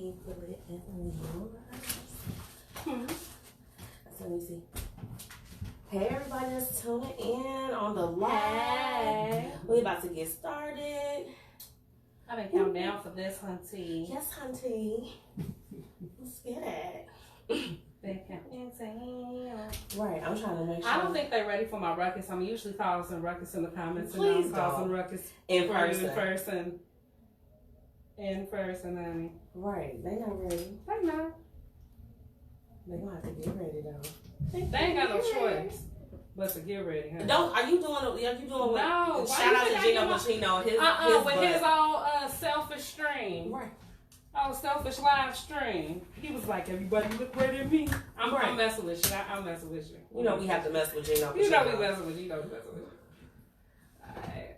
Can you put it in yours? So let me see. Hey everybody that's tuning in on the live. Hey. We about to get started. I've been counting down for this, hunty. Yes, hunty. Let's get it. Been counting down. Right, I'm trying to make sure. I don't think they're ready for my ruckus. I'm usually causing ruckus in the comments. Please and I'm causing ruckus in person, honey. Right, they not ready. They not. They gonna have to get ready though. They ain't got no choice but to get ready, honey. Are you doing No. Shout out to Gino Pacino. His own selfish stream. Right. Oh, selfish live stream. He was like, everybody look ready at me. I'm messing with you. I'm messing with you. You know we have to mess with Gino Pacino. You know we messing with you. Alright.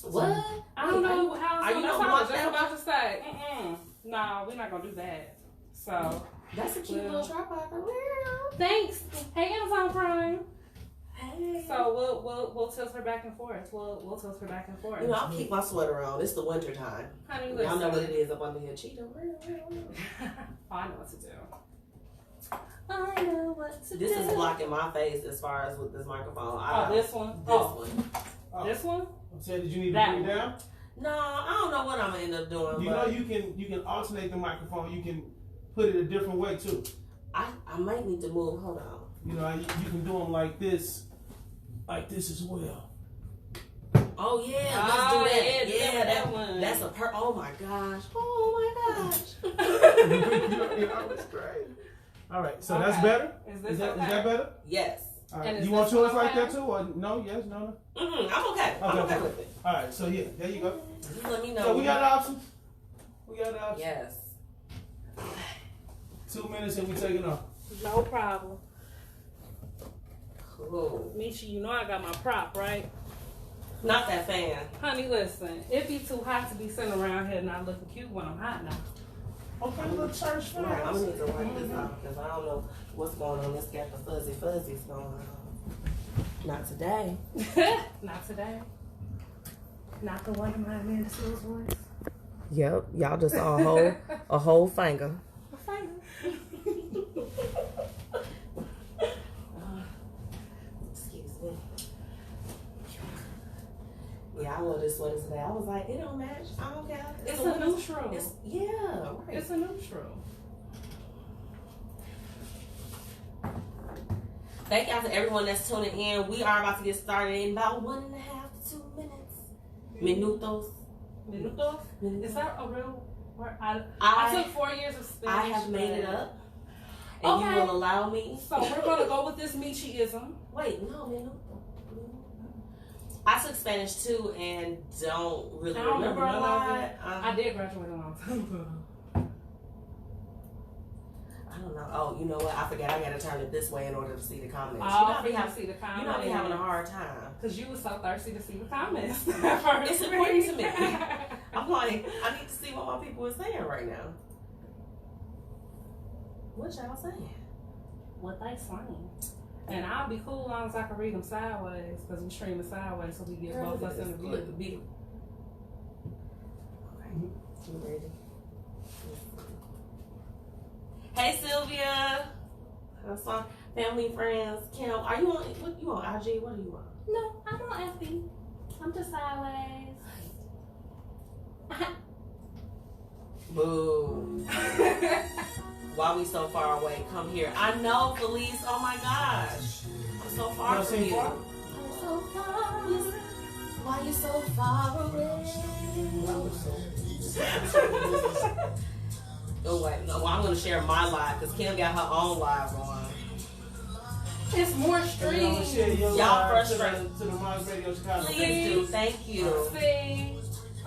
What? I don't know how. Are you that's gonna what I was watch just that? about to say. No, we're not gonna do that. So That's a cute little tripod for real. thanks. Hey, Amazon Prime. Hey. So we'll tilt her back and forth. We'll tilt her back and forth. You know, I'll keep my sweater on. It's the winter time. Honey, Y'all listen. know what it is up under here. Cheeto. I know what to do. I know what to do. This is blocking my face as far as with this microphone. This one? This one? So did you need to That bring it down? No, I don't know what I'm gonna end up doing. You know you can alternate the microphone. You can put it a different way too. I might need to move. Hold on. You know you can do them like this as well. Oh yeah, let's do that. Yeah, that one. That's a oh my gosh. Oh my gosh. That's great. All right, so that's better. Is that better? Yes. All right. And You want yours like okay? that too, or no? Yes, no. I'm okay. I'm okay with it. All right, so yeah, there you go. Just let me know. So we got options. Yes. 2 minutes and we taking off. No problem. Cool. Misha, you know I got my prop, right? Not that fan. Honey, listen. It be too hot to be sitting around here not looking cute when I'm hot now. Okay, little church fan. Right, I'm gonna need to wipe this off because I don't know what's going on. This got the fuzzies going on. Not today. Not today. Not the one of my Amanda Seals voice. Yep, y'all just saw a whole finger. A finger. Excuse me. Yeah, I wore this sweater today. I was like, it don't match. I don't care. It's a neutral. Right. It's a neutral. Thank y'all to everyone that's tuning in. We are about to get started in about 1.5 to 2 minutes. Minutos. Is that a real word? I took 4 years of Spanish. I have made it up. And you will allow me. So we're going to go with this Michiism. Wait, no, minuto. I took Spanish too and don't really remember a lot. I did graduate a long time ago. I don't know. Oh, you know what? I forgot I got to turn it this way in order to see the comments. Oh, you know to see the comments. You know me having a hard time. Because you were so thirsty to see the comments. It's important to me. I'm like, I need to see what my people are saying right now. What y'all saying? What they saying. And I'll be cool as long as I can read them sideways because we stream it sideways so we get both of us in the view. Okay. You ready? Hey Sylvia. Family, friends. Kim, are you on IG? What are you on? No, I'm on FB. I'm just sideways. Boo. Why we so far away? Come here. I know, Felice. Oh my gosh. I'm so far from you. I'm so far away. Why you so far away? Oh wait, no, well, I'm gonna share my live because Kim got her own live on. It's more streams. Y'all frustrated to the Mars Radio Chicago. Please do. Thank you. See?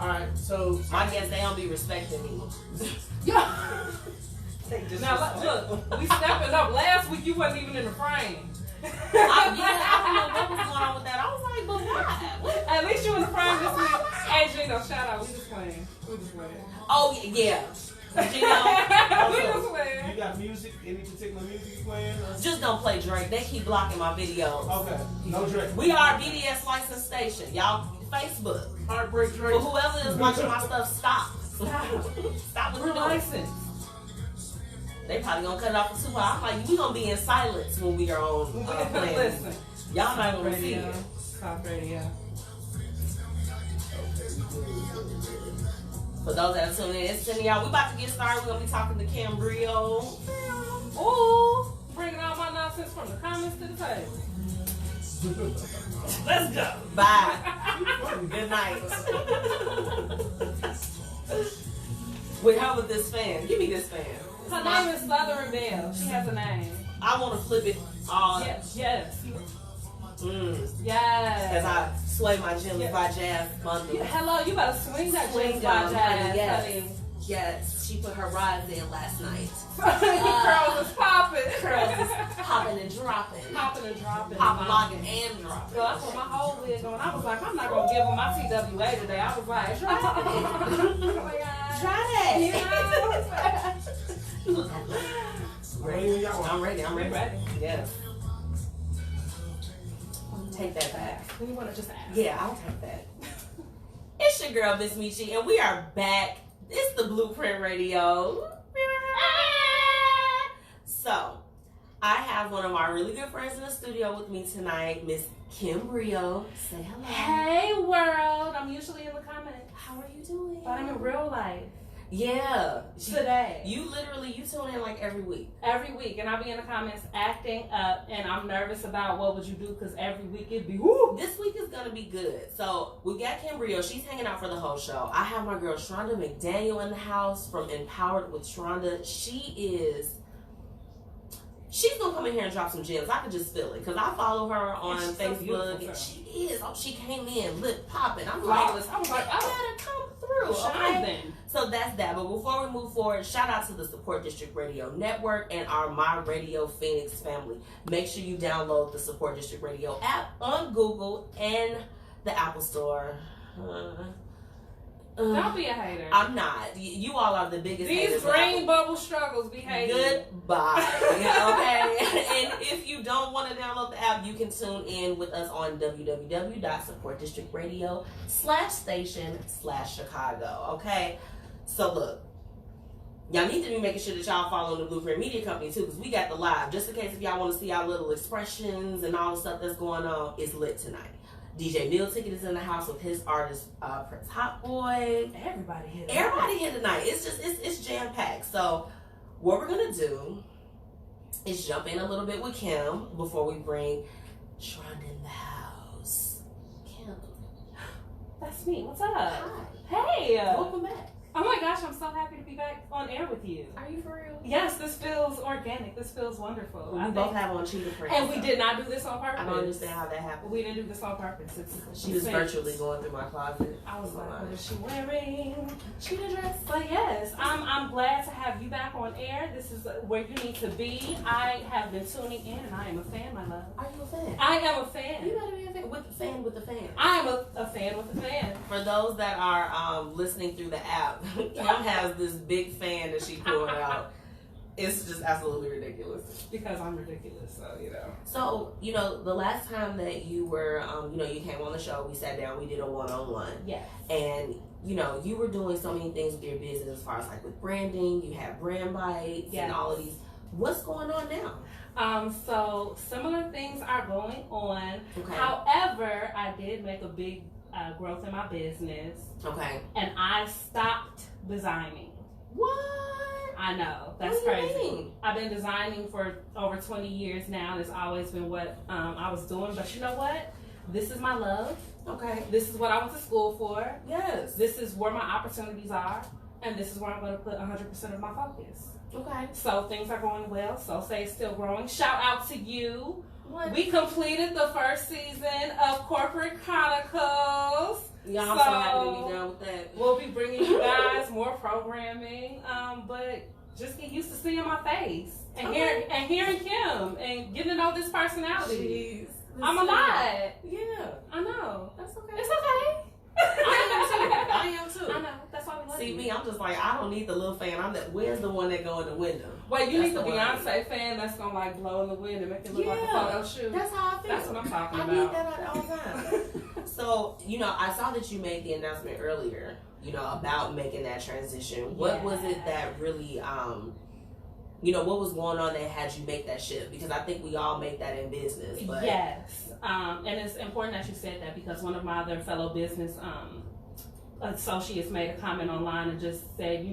Alright, so I guess they don't be respecting me. Yeah. Now look, we stepping up. Last week you wasn't even in the frame. I don't know what was going on with that. I was like, but why? At least you in the frame this week. Hey Gino, shout out. We just playing. Oh yeah. Gino, you got music? Any particular music you playing? Just don't play Drake. They keep blocking my videos. Okay, no Drake. We are a BDS licensed station. Y'all, Facebook. Heartbreak Drake. But whoever is watching my stuff, stop. Stop what We're you're doing. licensed. They probably gonna cut it off for 2 hours. I'm like, we gonna be in silence when we are on plan. Listen. Y'all not gonna see Radio. it. Talk radio. For those that are tuning in, it's Cindy, y'all. We about to get started. We're gonna be talking to Kim Brio. Ooh, bringing all my nonsense from the comments to the table. Let's go. Bye. Good night. Wait, how about this fan? Give me this fan. Her name is Southern Belle. She has a name. I want to flip it all. Yes. Yes. Yes. As I sway my gems by Jazz bundle. Hello, you better swing that Swing gems by them, Jazz. yes. Honey. Yes, she put her rides in last night. Curls is popping. Curls is popping and dropping. Popping and dropping. Popping, locking, and dropping. Girl, I put my whole wig on. I was like, I'm not going to give them my TWA today. I was like, try it. Try that. You know? Ready? I'm ready. I'm ready. Ready. Yes. Take that back. Then you want to just ask. Yeah, I'll take that. It's your girl, Miss Michi, and we are back. It's the Blueprint Radio. So, I have one of my really good friends in the studio with me tonight, Miss Kim Brio. Say hello. Hey, world. I'm usually in the comments. How are you doing? But I'm in real life. Yeah. Today. You tune in like every week. Every week. And I'll be in the comments acting up. And I'm nervous about what would you do because every week it'd be woo. This week is going to be good. So we got Kim Brio. She's hanging out for the whole show. I have my girl Shronda McDaniel in the house from Empowered with Shronda. She's going to come in here and drop some gems. I can just feel it because I follow her on Facebook. And she is. Oh, she came in lip popping. I'm like, I was like, I gotta come through. Okay? So that's that. But before we move forward, shout out to the Support District Radio Network and our My Radio Phoenix family. Make sure you download the Support District Radio app on Google and the Apple Store. Don't be a hater. I'm not. You all are the biggest haters. These green bubble struggles be hating. Goodbye. Okay? And if you don't want to download the app, you can tune in with us on www.supportdistrictradio/station/Chicago. Okay? So look, y'all need to be making sure that y'all follow the Blueprint Media Company too, because we got the live. Just in case if y'all want to see our little expressions and all the stuff that's going on, it's lit tonight. DJ Milticket is in the house with his artist Prince Hotboi. Everybody here tonight. It's jam packed. So what we're gonna do is jump in a little bit with Kim before we bring Shronda in the house. Kim, that's me. What's up? Hi. Hey. Welcome back. Oh my gosh, I'm so happy to be back on air with you. Are you for real? Yes, this feels organic. This feels wonderful. We both have on cheetah print. And we did not do this on purpose. I don't understand how that happened. We didn't do this on purpose. She was virtually going through my closet. I was like, what is she wearing? Cheetah dress. But yes, I'm glad to have you back on air. This is where you need to be. I have been tuning in and I am a fan, my love. Are you a fan? I am a fan. You gotta be a fan with the fan with the fan. I am a fan with the fan. For those that are listening through the app, Kim has this big fan that she pulled out. It's just absolutely ridiculous. Because I'm ridiculous, so you know. So, the last time that you were, you came on the show, we sat down, we did a one-on-one. Yeah. And, you were doing so many things with your business as far as like with branding, you have brand bites and all of these. What's going on now? So similar things are going on. Okay. However, I did make a big growth in my business. Okay. And I stopped designing. What? I know. That's crazy. I've been designing for over 20 years now. And it's always been what I was doing. But you know what? This is my love. Okay. This is what I went to school for. Yes. This is where my opportunities are. And this is where I'm going to put 100% of my focus. Okay. So things are going well. So say it's still growing. Shout out to you. What? We completed the first season of Corporate Chronicles. Yeah, I'm so happy to be done with that. We'll be bringing you guys more programming, but just get used to seeing my face and hearing Kim and getting to know this personality. Jeez, I'm a lot. Yeah, I know. That's okay. It's okay. I am too. I know. That's why we love See you. me, I'm just like, I don't need the little fan. Where's the one that go in the window? Wait, you That's need the the one. Beyonce fan that's gonna like blow in the wind and make it look like a photo shoot. That's how I feel. That's what I'm talking about. I need that all the time. So, I saw that you made the announcement earlier, about making that transition. What was it that really, what was going on that had you make that shift? Because I think we all make that in business. But yes. And it's important that you said that, because one of my other fellow business associates made a comment online and just said,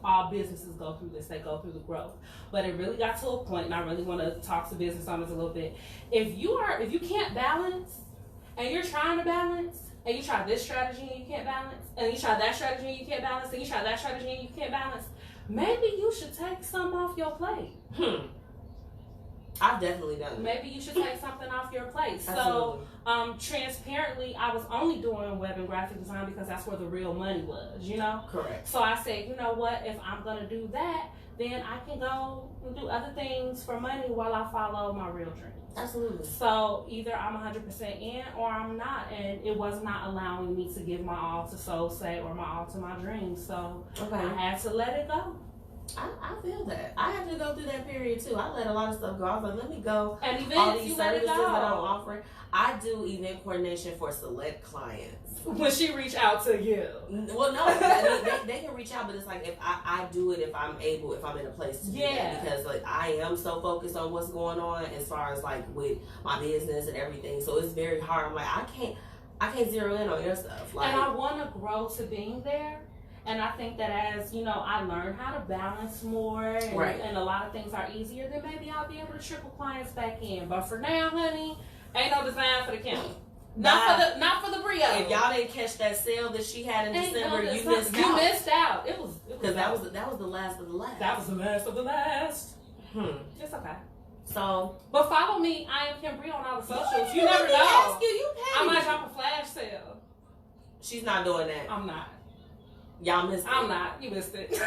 all businesses go through this. They go through the growth. But it really got to a point, and I really want to talk to business owners a little bit. If you can't balance, and you're trying to balance, and you try this strategy and you can't balance, and you try that strategy and you can't balance, and you try that strategy and you can't balance, maybe you should take some off your plate. I've definitely done that. Maybe you should take something off your plate. So, transparently, I was only doing web and graphic design because that's where the real money was, Correct. So I said, you know what, if I'm going to do that, then I can go and do other things for money while I follow my real dreams. Absolutely. So either I'm 100% in or I'm not, and it was not allowing me to give my all to Soul Say or my all to my dreams. So I had to let it go. I feel that. I had to go through that period too. I let a lot of stuff go. I was like, let me go. And events, all these services that I'm offering. I do event coordination for select clients. When she reach out to you. Well, no, they can reach out, but it's like if I do it if I'm in a place to do that, because like I am so focused on what's going on as far as like with my business and everything. So it's very hard. I'm like, I can't zero in on your stuff. Like, and I want to grow to being there. And I think that as, I learn how to balance more and a lot of things are easier, then maybe I'll be able to trickle clients back in. But for now, honey, ain't no design for the county. Not for the Brio. If y'all didn't catch that sale that she had in December, you missed out. You missed out. It was because that was the last of the last. That was the last of the last. It's okay. So, but follow me. I am Kim Brio on all the socials. You never know. I might drop a flash sale. She's not doing that. I'm not. Y'all missed it. I'm not. You missed it.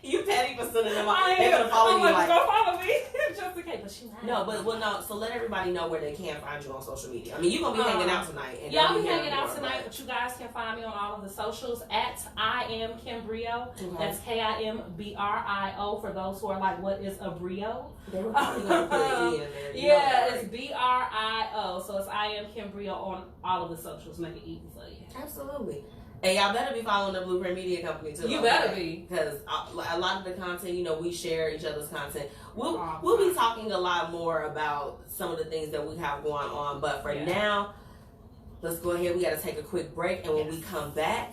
You petty for sending them out. They're gonna follow you like. Go follow me just in case. But she not. No. So let everybody know where they can find you on social media. I mean, you're gonna be hanging out tonight. And I'll be hanging out tonight. But you guys can find me on all of the socials at I am Kim Brio. That's KIMBRIO for those who are like, what is a Brio? They were probably gonna put an E in there. It's BRIO. So it's I am Kim Brio on all of the socials. Make it easy for you. Absolutely. And y'all better be following the Blueprint Media Company too. You better be, because a lot of the content, we share each other's content. We'll be talking a lot more about some of the things that we have going on. But for now, let's go ahead. We got to take a quick break, and when we come back,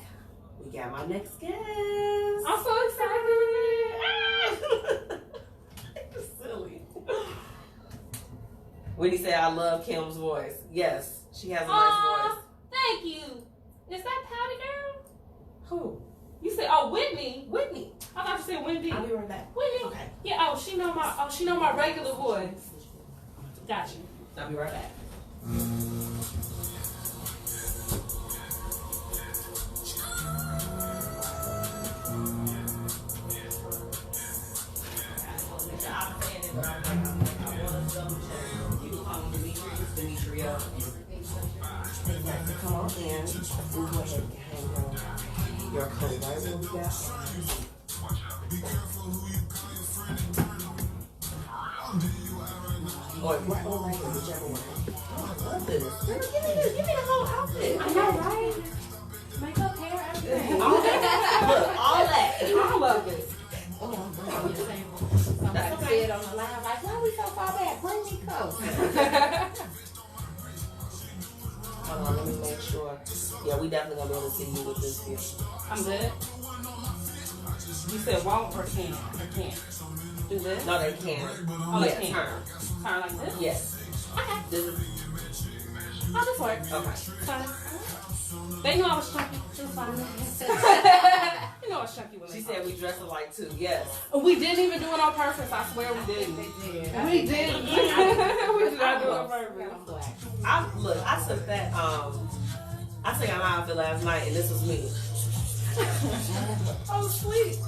we got my next guest. I'm so excited. Silly. Whitney said, "I love Kim's voice." Yes, she has a nice voice. Thank you. Is that Patty Girl? Who? You said, Whitney. Whitney. I thought you said Wendy. I'll be right back. Whitney. Okay. Yeah. She know my regular voice. Got you. I'll be right back. Come on in. We'll go ahead and hang on your coat. Right? What we got? Or right over here, whichever one. Oh, I love this. Girl, give me this. Give me the whole outfit. I know, right? Makeup, hair, everything. All that. Look, all that. All of it. Oh, somebody said on the line, like, why are we so far back? Bring me close. Hold on, let me make sure. Yeah, we definitely gonna be able to see you with this view. I'm good. You said won't or can? Or can't? Do this? No, they can. Oh, yeah, they can. Turn like this? Yes. Okay. This is... Oh, this works. Okay. Fine. They knew I was chunky. She was fine. You know I was chunky when she said we dress alike too. Yes. We didn't even do it on purpose. I swear we didn't. We didn't. We did not do it on purpose. I took that. I took out my outfit last night, and this was me. Oh, sweet.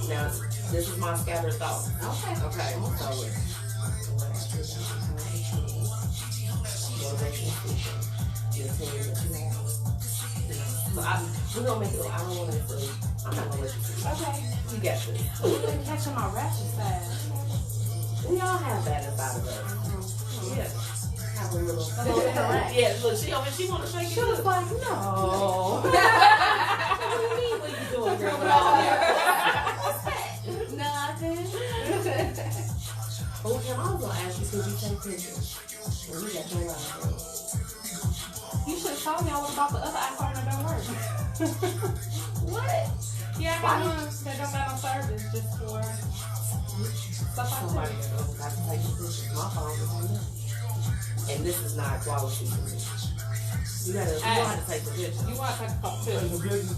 Now, this is my scattered thoughts. Okay. So we're gonna make it. I don't want it to. I'm not gonna let you see. Okay. You got this. You've been catching my ratchet side. We all have that inside of us. Yeah. Have a little interact. Yeah, look, she want to shake it. She was like, no. What do you mean? What you doing, girl? With all that? Nothing. Oh, Kim, I was gonna ask you, could you take pictures? Well, we got your line. You should have told me all about the other iPhone that don't work. What? Yeah, I got ones that don't got no service just for stuff like Somebody got to take pictures. My phone is on there. And this is not quality for me. You have to take the picture. You want to take a couple pictures?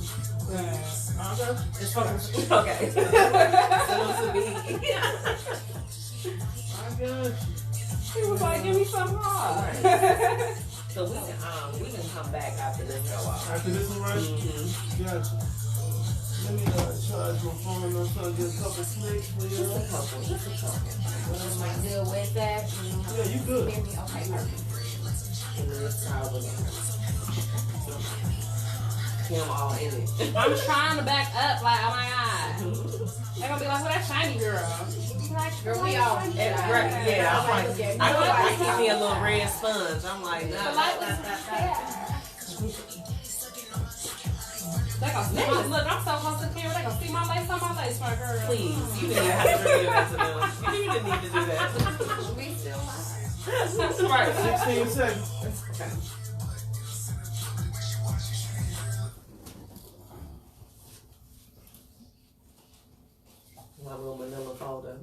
It's fun. Okay. Supposed to be. He was like, give me some hard. So we can come back after this for a while. After this one, right? Mm-hmm. Gotcha. Let me charge my phone. I'm trying to get a couple clicks for you. Just a couple. Am I good with that? Yeah, you good. Okay, perfect. And then it's probably Kim all in it. I'm trying to back up, like, oh my god. They're gonna be like, well, that shiny girl. Like, Girl, we all. Yeah, I'm like, I give me a little red sponge. I'm like, nah. They gonna see my, look, I'm so close to the camera, they gonna see my lace on my lace front, girl. Please, you didn't even have to reveal that to them. You didn't need to do that. We still live. Right. 16 seconds. Okay. My little manila folder.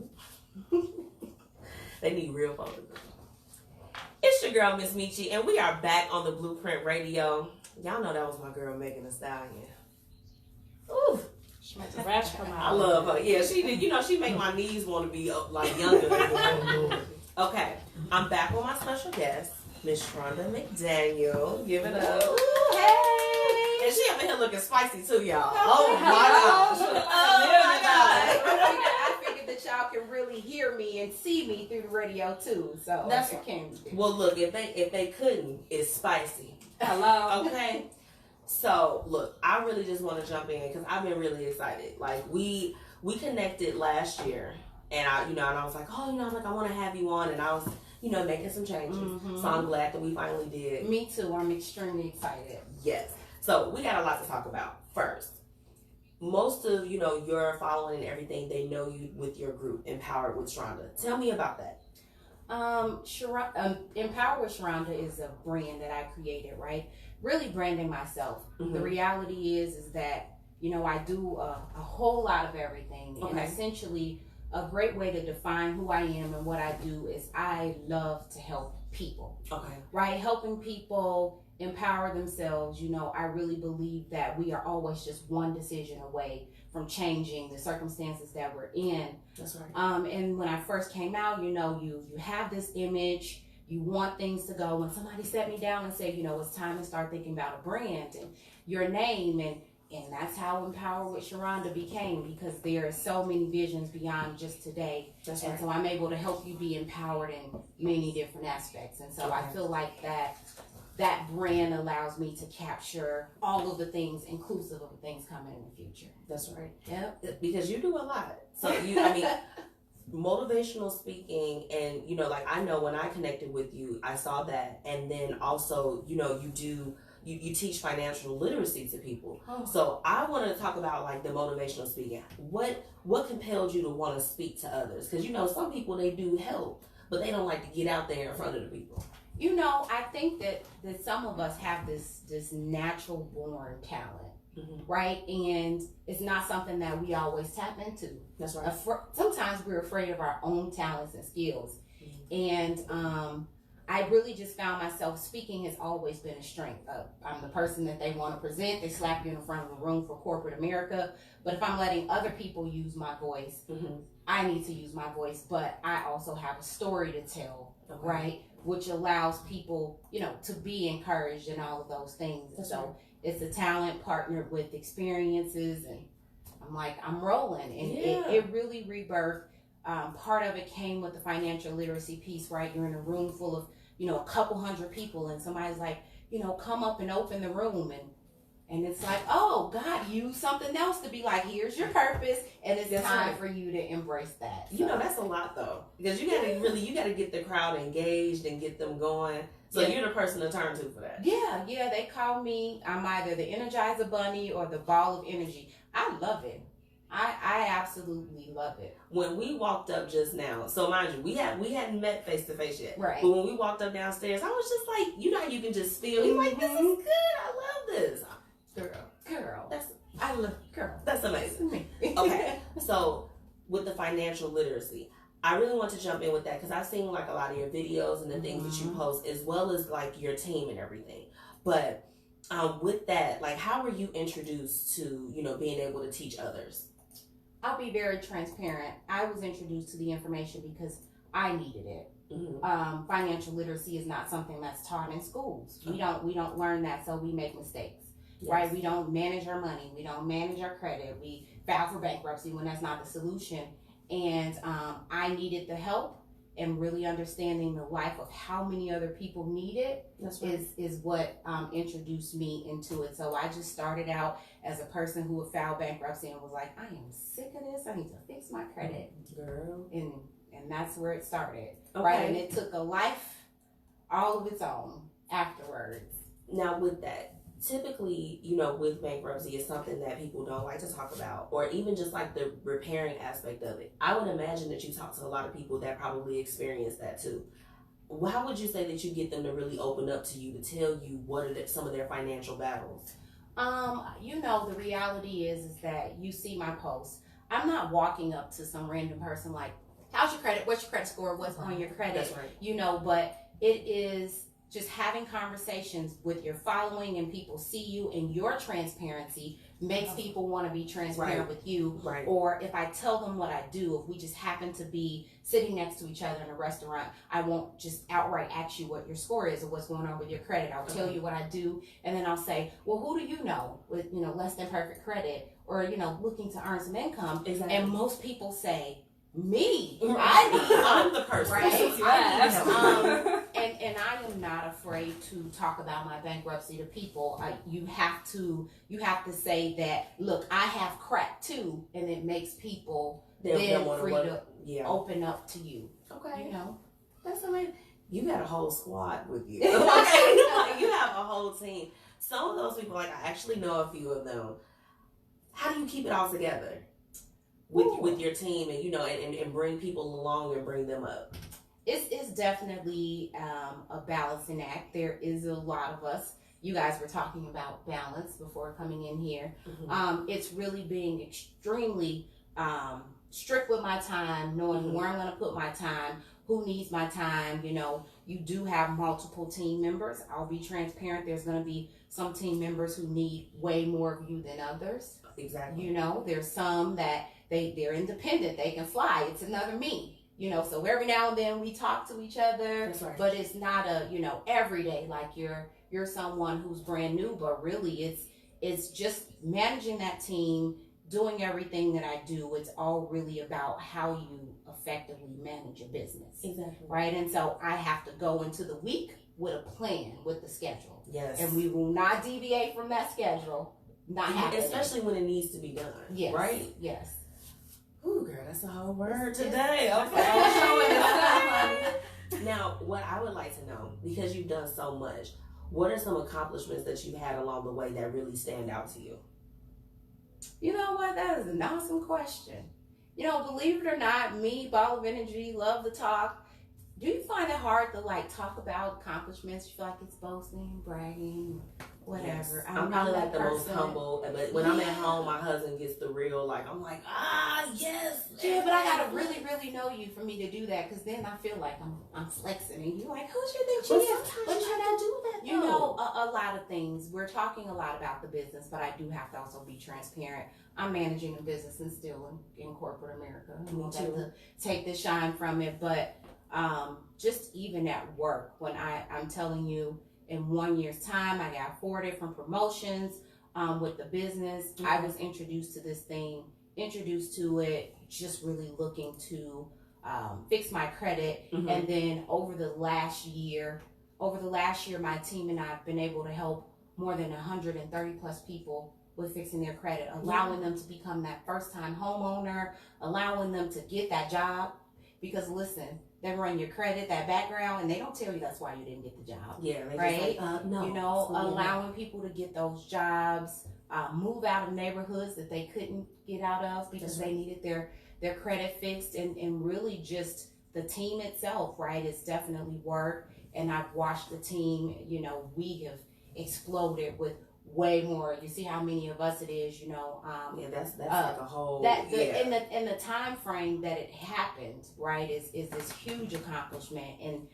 They need real folders. It's your girl, Miss Michi, and we are back on the Blueprint Radio. Y'all know that was my girl, Megan Thee Stallion. Ooh. She makes a rash come out. I love her. Yeah, she did. You know, she make my knees want to be up like younger. Okay, I'm back with my special guest, Miss Shronda McDaniel. Give it up. Ooh, hey! And she up in here looking spicy too, y'all. Oh my gosh. Oh my God. I figured that y'all can really hear me and see me through the radio too. So That's what can do. Well, look, if they couldn't, it's spicy. Hello. Okay. So look, I really just want to jump in because I've been really excited. Like we connected last year, and I was like, oh, I'm like, I want to have you on, and I was, making some changes. Mm-hmm. So I'm glad that we finally did. Me too. I'm extremely excited. Yes. So we got a lot to talk about. First, most of your following and everything, they know you with your group, Empowered with Shronda. Tell me about that. Empowered with Shronda is a brand that I created, right? Really branding myself. Mm-hmm. The reality is that, I do a whole lot of everything. Okay. And essentially, a great way to define who I am and what I do is I love to help people. Okay. Right? Helping people empower themselves. I really believe that we are always just one decision away from changing the circumstances that we're in. That's right. And when I first came out, you have this image, you want things to go. When somebody sat me down and said, it's time to start thinking about a brand and your name, and that's how Empowered with Shronda became, because there are so many visions beyond just today. That's and right. so I'm able to help you be empowered in many different aspects. And so I feel like that brand allows me to capture all of the things, inclusive of the things coming in the future. That's right. Yep. Because you do a lot. So motivational speaking, and I know when I connected with you, I saw that, and then also you teach financial literacy to people. Oh. So I want to talk about the motivational speaking. What compelled you to want to speak to others? Because some people, they do help, but they don't like to get out there in front of the people. I think that some of us have this natural born talent. Mm-hmm. Right? And it's not something that we always tap into. That's right. Sometimes we're afraid of our own talents and skills. Mm-hmm. And I really just found myself, speaking has always been a strength. I'm the person that they want to present. They slap you in front of a room for corporate America. But if I'm letting other people use my voice, mm-hmm. I need to use my voice. But I also have a story to tell, Okay. right? Which allows people, to be encouraged and all of those things. That's so right. It's a talent partnered with experiences, and I'm rolling. And Yeah. it really rebirthed. Part of it came with the financial literacy piece, right? You're in a room full of, a couple hundred people, and somebody's like, come up and open the room, And it's like, oh, God used something else to be like, here's your purpose, and it's time for you to embrace that. So. You know, that's a lot though, because you gotta get the crowd engaged and get them going. So you're the person to turn to for that. Yeah, they call me. I'm either the Energizer Bunny or the ball of energy. I love it. I absolutely love it. When we walked up just now, so mind you, we hadn't met face to face yet. Right. But when we walked up downstairs, I was just like, you know how you can just feel. You're like, this is good. I love this. Girl. That's amazing. Okay. So with the financial literacy, I really want to jump in with that because I've seen like a lot of your videos and the things that you post, as well as like your team and everything. But with that, like, how were you introduced to, you know, being able to teach others? I'll be very transparent. I was introduced to the information because I needed it. Mm-hmm. Financial literacy is not something that's taught in schools. We don't learn that, so we make mistakes. Yes. Right? We don't manage our money. We don't manage our credit. We file for bankruptcy when that's not the solution. And I needed the help, and really understanding the life of how many other people need it is what introduced me into it. So I just started out as a person who would file bankruptcy and was like, I am sick of this. I need to fix my credit. Girl. And that's where it started. Okay. Right? And it took a life all of its own afterwards. Now with that, typically, you know, with bankruptcy, it's something that people don't like to talk about, or even just like the repairing aspect of it. I would imagine that you talk to a lot of people that probably experience that too. How would you say that you get them to really open up to you, to tell you what are some of their financial battles? You know, the reality is that you see my posts. I'm not walking up to some random person like, how's your credit? What's your credit score? What's on your credit? That's right. You know, but it is just having conversations with your following, and people see you, and your transparency makes people want to be transparent with you. Right. Or if I tell them what I do, if we just happen to be sitting next to each other in a restaurant, I won't just outright ask you what your score is or what's going on with your credit. I'll tell you what I do, and then I'll say, well, who do you know with, you know, less than perfect credit, or, you know, looking to earn some income? Exactly. And most people say, me. I'm the person. Right? And I am not afraid to talk about my bankruptcy to people. You have to say that, look, I have crack too, and it makes people then free to open up to you. Okay. You know? That's amazing. You got a whole squad with you. Okay. You have a whole team. Some of those people, like, I actually know a few of them. How do you keep it all together with your team, and, you know, and bring people along and bring them up? It's definitely a balancing act. There is a lot of us. You guys were talking about balance before coming in here. Mm-hmm. It's really being extremely strict with my time, knowing where I'm going to put my time, who needs my time. You know, you do have multiple team members. I'll be transparent. There's going to be some team members who need way more of you than others. Exactly. You know, there's some that they're independent. They can fly. It's another me. You know, so every now and then we talk to each other. That's right. But it's not a, you know, every day like you're someone who's brand new, but really it's just managing that team, doing everything that I do. It's all really about how you effectively manage a business. Exactly. Right? And so I have to go into the week with a plan, with the schedule. Yes. And we will not deviate from that schedule. Not happening. Especially when it needs to be done. Yes. Right? Yes. Ooh, girl, that's a whole word today. Okay. Now, what I would like to know, because you've done so much, what are some accomplishments that you had along the way that really stand out to you? You know what? That is an awesome question. You know, believe it or not, me, ball of energy, love to talk. Do you find it hard to like talk about accomplishments? You feel like it's boasting, bragging, whatever? Yes. I'm probably like the most humble, but when I'm at home, my husband gets the real, like, I'm like, yes. Yeah, but I gotta really, really know you for me to do that, because then I feel like I'm flexing, and you're like, who's your thing? But you have to do that. You know, a lot of things. We're talking a lot about the business, but I do have to also be transparent. I'm managing a business and still in corporate America. I won't have to take the shine from it, but just even at work, when I'm telling you, in 1 year's time, I got 4 different promotions with the business. Mm-hmm. I was introduced to it, just really looking to fix my credit. Mm-hmm. And then over the last year, my team and I have been able to help more than 130 plus people with fixing their credit, allowing them to become that first time homeowner, allowing them to get that job. Because listen, they run your credit, that background, and they don't tell you that's why you didn't get the job. Yeah, right? No. You know, allowing people to get those jobs, move out of neighborhoods that they couldn't get out of because they needed their credit fixed, and really just the team itself, right? It's definitely work. And I've watched the team, you know, we have exploded with way more. You see how many of us it is, you know. That's like a whole. In the time frame that it happened, right, is this huge accomplishment, and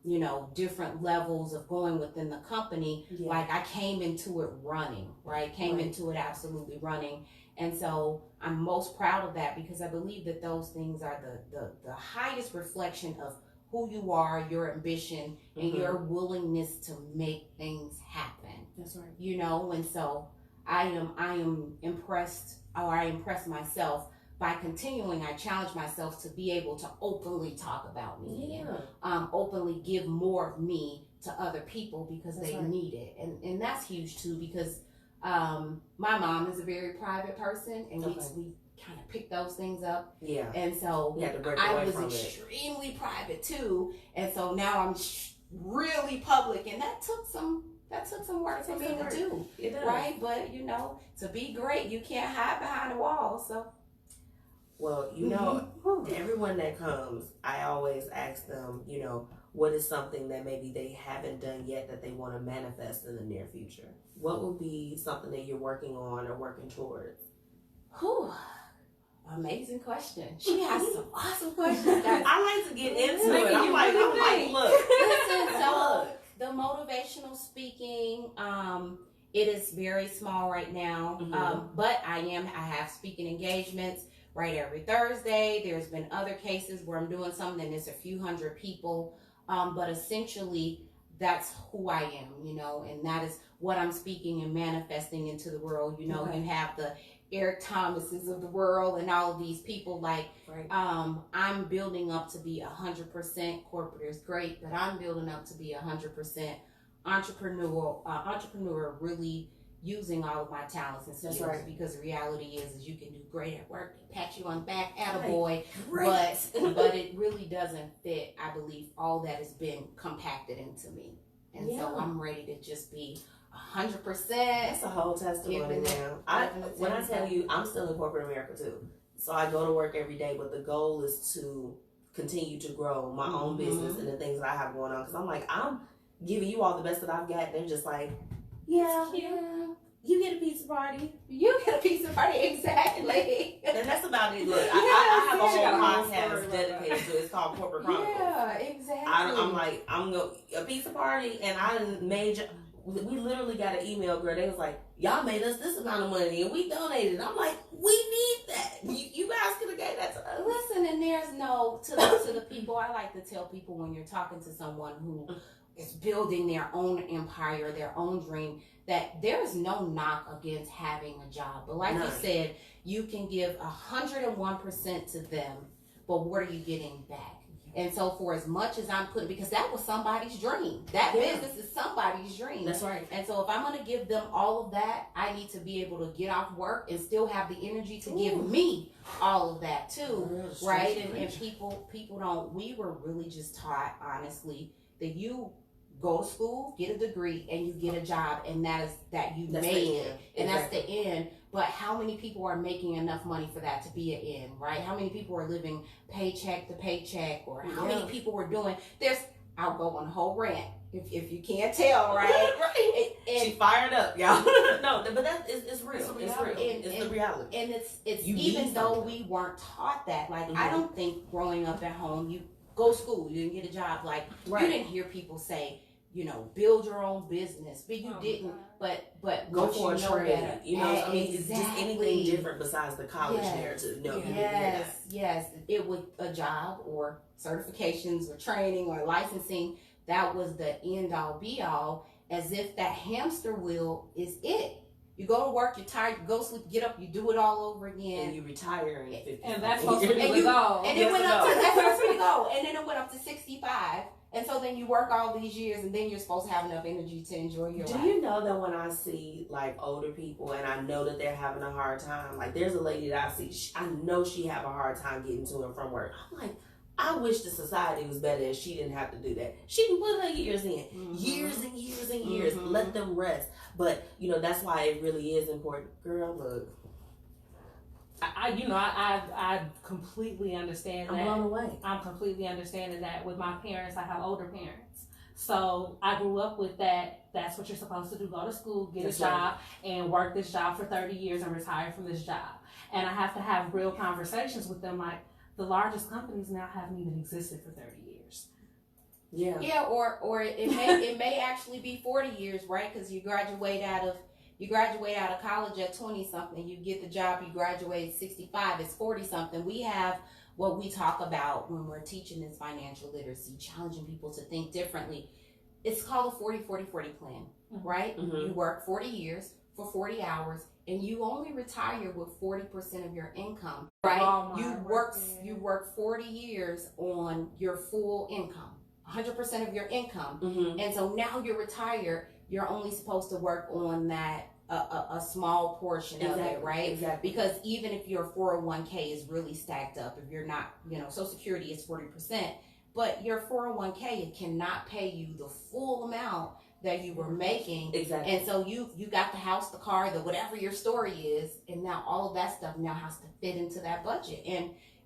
you know, different levels of going within the company. Yeah. Like I came into it running, right? Into it absolutely running. And so I'm most proud of that because I believe that those things are the highest reflection of who you are, your ambition, and your willingness to make things happen. That's right. You know, and so I am impressed, or I impress myself by continuing. I challenge myself to be able to openly talk about me, and openly give more of me to other people because they need it, and that's huge too because my mom is a very private person, and we kind of pick those things up. Yeah. And so I was extremely private too, and so now I'm really public, and that took some work for me to do. Right? But you know, to be great, you can't hide behind a wall. So. Well, you know, everyone that comes, I always ask them, you know, what is something that maybe they haven't done yet that they want to manifest in the near future? What would be something that you're working on or working towards? Amazing question. She has some awesome questions, guys. I like to get into it. I'm like, look. Listen, so the motivational speaking, it is very small right now, but I have speaking engagements right every Thursday. There's been other cases where I'm doing something and it's a few hundred people, but essentially that's who I am, you know, and that is what I'm speaking and manifesting into the world. You know, you have the Eric Thomases of the world and all of these people, like, I'm building up to be 100% corporate is great, but I'm building up to be 100% entrepreneur, really using all of my talents and skills, because the reality is you can do great at work, pat you on the back, attaboy, but it really doesn't fit, I believe, all that has been compacted into me. And so I'm ready to just be 100%. That's a whole testimony now. When I tell you, I'm still in corporate America too. So I go to work every day, but the goal is to continue to grow my own business and the things that I have going on. Because I'm like, I'm giving you all the best that I've got. And they're just like, you get a pizza party. You get a pizza party, exactly. And that's about it. Look, I have a whole podcast dedicated to it. It's called Corporate Chronicles. Yeah, exactly. I'm like, I'm going to a pizza party, and I made. We literally got an email, girl. They was like, y'all made us this amount of money and we donated. I'm like, we need that. You guys could have gave that to us. Listen, and there's no, to the people, I like to tell people when you're talking to someone who is building their own empire, their own dream, that there is no knock against having a job. But like you said, you can give 101% to them, but what are you getting back? And so for as much as I'm putting, because that was somebody's dream. That business is somebody's dream. That's right. And so if I'm going to give them all of that, I need to be able to get off work and still have the energy to give me all of that too. Right? And people don't, we were really just taught, honestly, that you go to school, get a degree, and you get a job, and that's made it. And that's the end. But how many people are making enough money for that to be an end, right? How many people are living paycheck to paycheck, or how many people were doing this? I'll go on a whole rant if you can't tell, right? She fired up, y'all. No, but that is real. It's real. It's the reality. And it's even though we weren't taught that, like I don't think growing up at home, you go to school, you didn't get a job, like you didn't hear people say, you know, build your own business, but you didn't. But go for a trade. You know, I mean, it's just anything different besides the college narrative. No, yes. It was a job or certifications or training or licensing. That was the end all be all. As if that hamster wheel is it. You go to work, you're tired, you go sleep, get up, you do it all over again. And you retire in 50. And that's supposed to be the goal. And it went up to, that's supposed to be the goal. And then it went up to 65. And so then you work all these years, and then you're supposed to have enough energy to enjoy your life. Do you know that when I see like older people and I know that they're having a hard time, like there's a lady that I see, I know she have a hard time getting to and from work. I'm like, I wish the society was better and she didn't have to do that. She can put her years in, years and years and years. Let them rest. But you know, that's why it really is important. Girl, look. I completely understand that. I'm blown away. I'm completely understanding that. With my parents, I have older parents. So I grew up with that. That's what you're supposed to do. Go to school, get a job, and work this job for 30 years and retire from this job. And I have to have real conversations with them. Like, the largest companies now haven't even existed for 30 years. Yeah. Yeah, or it may actually be 40 years, right? Because you graduate out of college at 20 something, you get the job, you graduate at 65, it's 40 something. We have what we talk about when we're teaching this financial literacy, challenging people to think differently. It's called a 40-40-40 plan, right? You work 40 years for 40 hours, and you only retire with 40% of your income, right? You work 40 years on your full income, 100% of your income. And so now you're retired, you're only supposed to work on that a small portion of it, right? Exactly. Because even if your 401k is really stacked up, if you're not, Social Security is 40%, but your 401k, it cannot pay you the full amount that you were making. Exactly. And so you got the house, the car, the whatever your story is, and now all of that stuff now has to fit into that budget.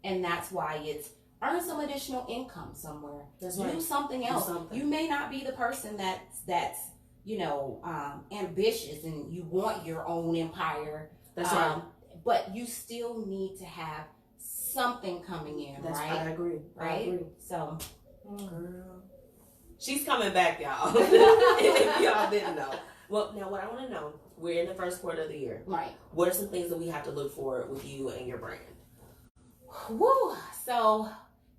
And that's why it's earn some additional income somewhere. Do something else. You may not be the person that's ambitious and you want your own empire. That's right. But you still need to have something coming in, That's right? I agree. Right? I agree. So, girl. She's coming back, y'all. If y'all didn't know. Well, now what I want to know, we're in the first quarter of the year. Right. What are some things that we have to look for with you and your brand? Woo! So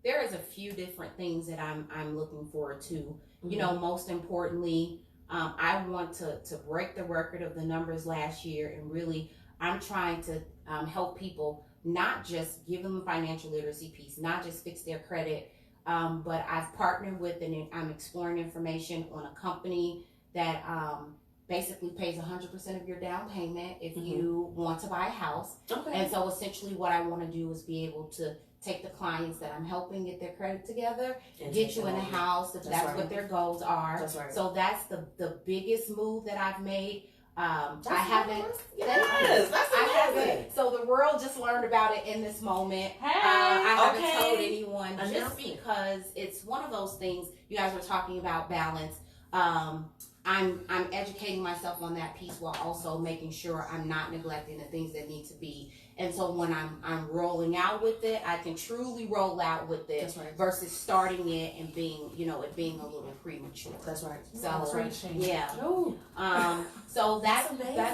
there is a few different things that I'm looking forward to. Most importantly, I want to break the record of the numbers last year, and really I'm trying to help people, not just give them a financial literacy piece, not just fix their credit, but I've partnered with and I'm exploring information on a company that basically pays 100% of your down payment if you want to buy a house. Okay. And so essentially what I want to do is be able to take the clients that I'm helping get their credit together, get you in a house if that's what their goals are. That's right. So that's the biggest move that I've made. I haven't. Yes, that's amazing. So the world just learned about it in this moment. Hey, I haven't told anyone just because it's one of those things. You guys were talking about balance. I'm educating myself on that piece while also making sure I'm not neglecting the things that need to be. And so when I'm rolling out with it, I can truly roll out with it versus starting it and being, it being a little premature. That's right. So yeah. So that's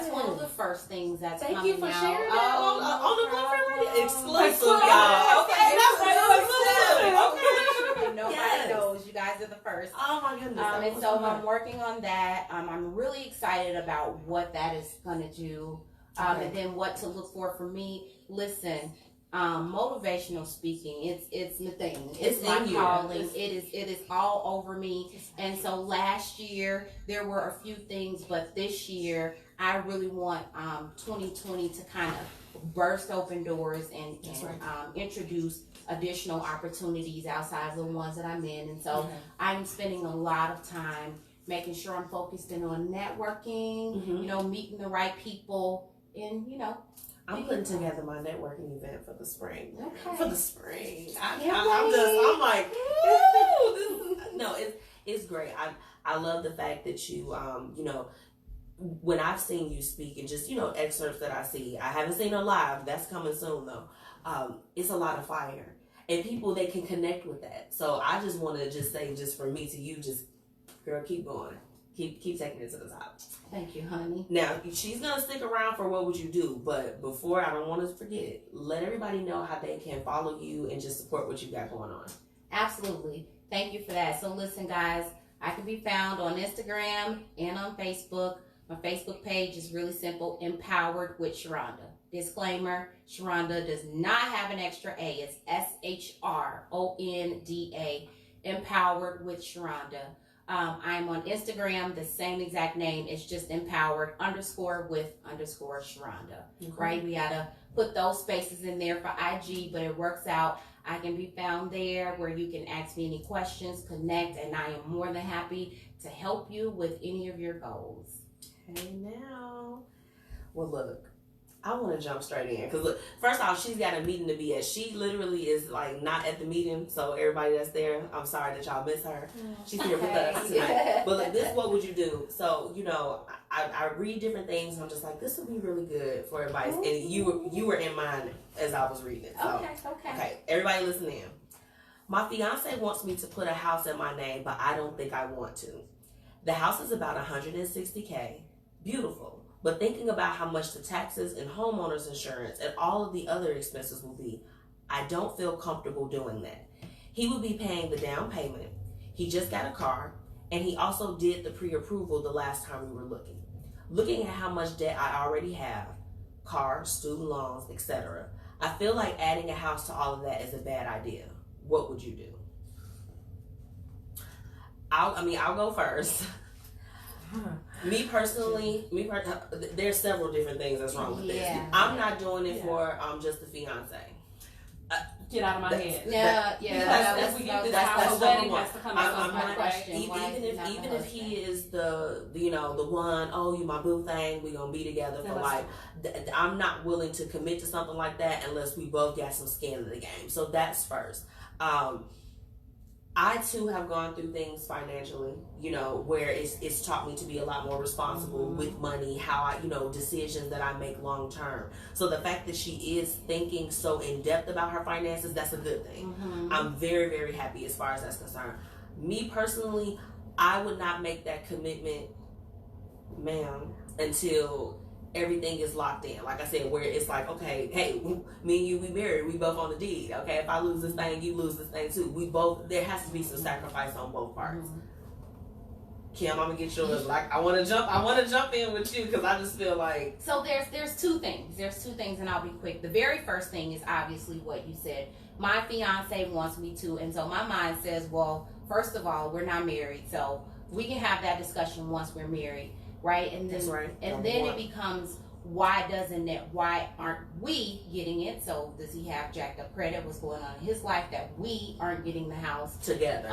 one of the first things that's coming out. Thank you for sharing that on the Blueprint Radio. Exclusive, y'all. Okay, that's exclusive. Nobody knows. You guys are the first. Oh my goodness. And so I'm working on that. I'm really excited about what that is going to do. And then what to look for me. Listen, motivational speaking, it's my thing. It's my calling. It is all over me. And so last year there were a few things, but this year I really want 2020 to kind of burst open doors and introduce additional opportunities outside of the ones that I'm in. And so I'm spending a lot of time making sure I'm focused in on networking, meeting the right people. And I'm putting together my networking event for the spring. Okay. For the spring, I'm like, it's great. I love the fact that you, when I've seen you speak and just excerpts that I see, I haven't seen her live. That's coming soon though. It's a lot of fire, and people they can connect with that. So I just want to just say, just from me to you, just girl, keep going. Keep taking it to the top. Thank you, honey. Now, she's going to stick around for What Would You Do? But before, I don't want to forget, let everybody know how they can follow you and just support what you got going on. Absolutely. Thank you for that. So listen, guys, I can be found on Instagram and on Facebook. My Facebook page is really simple, Empowered with Shronda. Disclaimer, Shronda does not have an extra A. It's SHRONDA. Empowered with Shronda. I'm on Instagram, the same exact name. It's just empowered _with _Shronda. Okay. Right? We gotta put those spaces in there for IG, but it works out. I can be found there where you can ask me any questions, connect, and I am more than happy to help you with any of your goals. Hey now. Well, look, I want to jump straight in because look, first off, she's got a meeting to be at. She literally is like not at the meeting, so everybody that's there, I'm sorry that y'all miss her. She's here with us tonight. But look, this what would you do? So I read different things. And I'm just like, this would be really good for advice. Ooh. And you were in mind as I was reading it. So, okay. Everybody listen in. My fiance wants me to put a house in my name, but I don't think I want to. The house is about $160K. Beautiful. But thinking about how much the taxes and homeowner's insurance and all of the other expenses will be, I don't feel comfortable doing that. He would be paying the down payment. He just got a car, and he also did the pre-approval the last time we were looking. Looking at how much debt I already have, car, student loans, etc., I feel like adding a house to all of that is a bad idea. What would you do? I'll go first. Me personally, there's several different things that's wrong with this. I'm not doing it for just the fiance. Get out of my head. That's wedding has to come even if he is the one, oh, you my boo thing, we gonna be together for life. I'm not willing to commit to something like that unless we both got some skin in the game. So that's first. I too have gone through things financially, where it's taught me to be a lot more responsible with money, how I, decisions that I make long term. So the fact that she is thinking so in depth about her finances, that's a good thing. I'm very, very happy as far as that's concerned. Me personally, I would not make that commitment, ma'am, until everything is locked in. Like I said, where it's like, okay, hey, me and you, we married, we both on the deed. Okay, if I lose this thing, you lose this thing too. There has to be some sacrifice on both parts. Kim, I'm gonna get yours. Like, I want to jump in with you because I just feel like. So there's two things. And I'll be quick. The very first thing is obviously what you said. My fiance wants me to, and so my mind says, well, first of all, we're not married, so we can have that discussion once we're married. Right? And then, that's right. And then it becomes, why aren't we getting it? So does he have jacked up credit? What's going on in his life that we aren't getting the house together?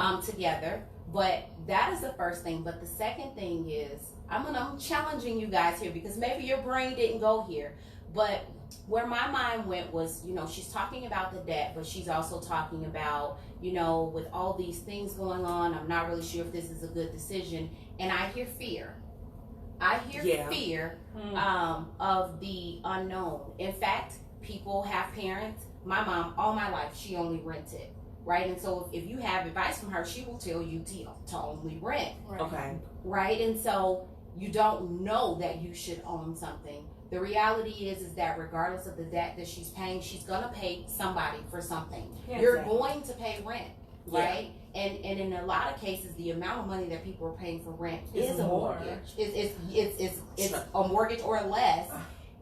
But that is the first thing. But the second thing is, I'm challenging you guys here because maybe your brain didn't go here. But where my mind went was, she's talking about the debt, but she's also talking about, with all these things going on, I'm not really sure if this is a good decision. And I hear fear. Fear of the unknown. In fact, people have parents. My mom, all my life, she only rented, right? And so if you have advice from her, she will tell you to only rent. Right. Okay. Right? And so you don't know that you should own something. The reality is that regardless of the debt that she's paying, she's going to pay somebody for something. Yeah, You're going to pay rent, right? And in a lot of cases, the amount of money that people are paying for rent is a mortgage. It's a mortgage or less,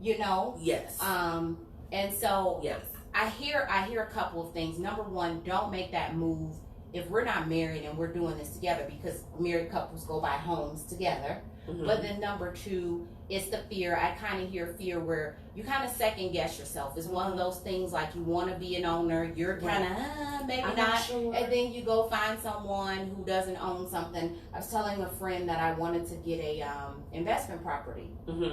Yes. And so yes. I hear a couple of things. Number one, don't make that move if we're not married and we're doing this together, because married couples go buy homes together. But then number two, it's the fear. I kind of hear fear where you kind of second guess yourself. It's one of those things like you want to be an owner. You're kind of, maybe I'm not. Sure. And then you go find someone who doesn't own something. I was telling a friend that I wanted to get a investment property,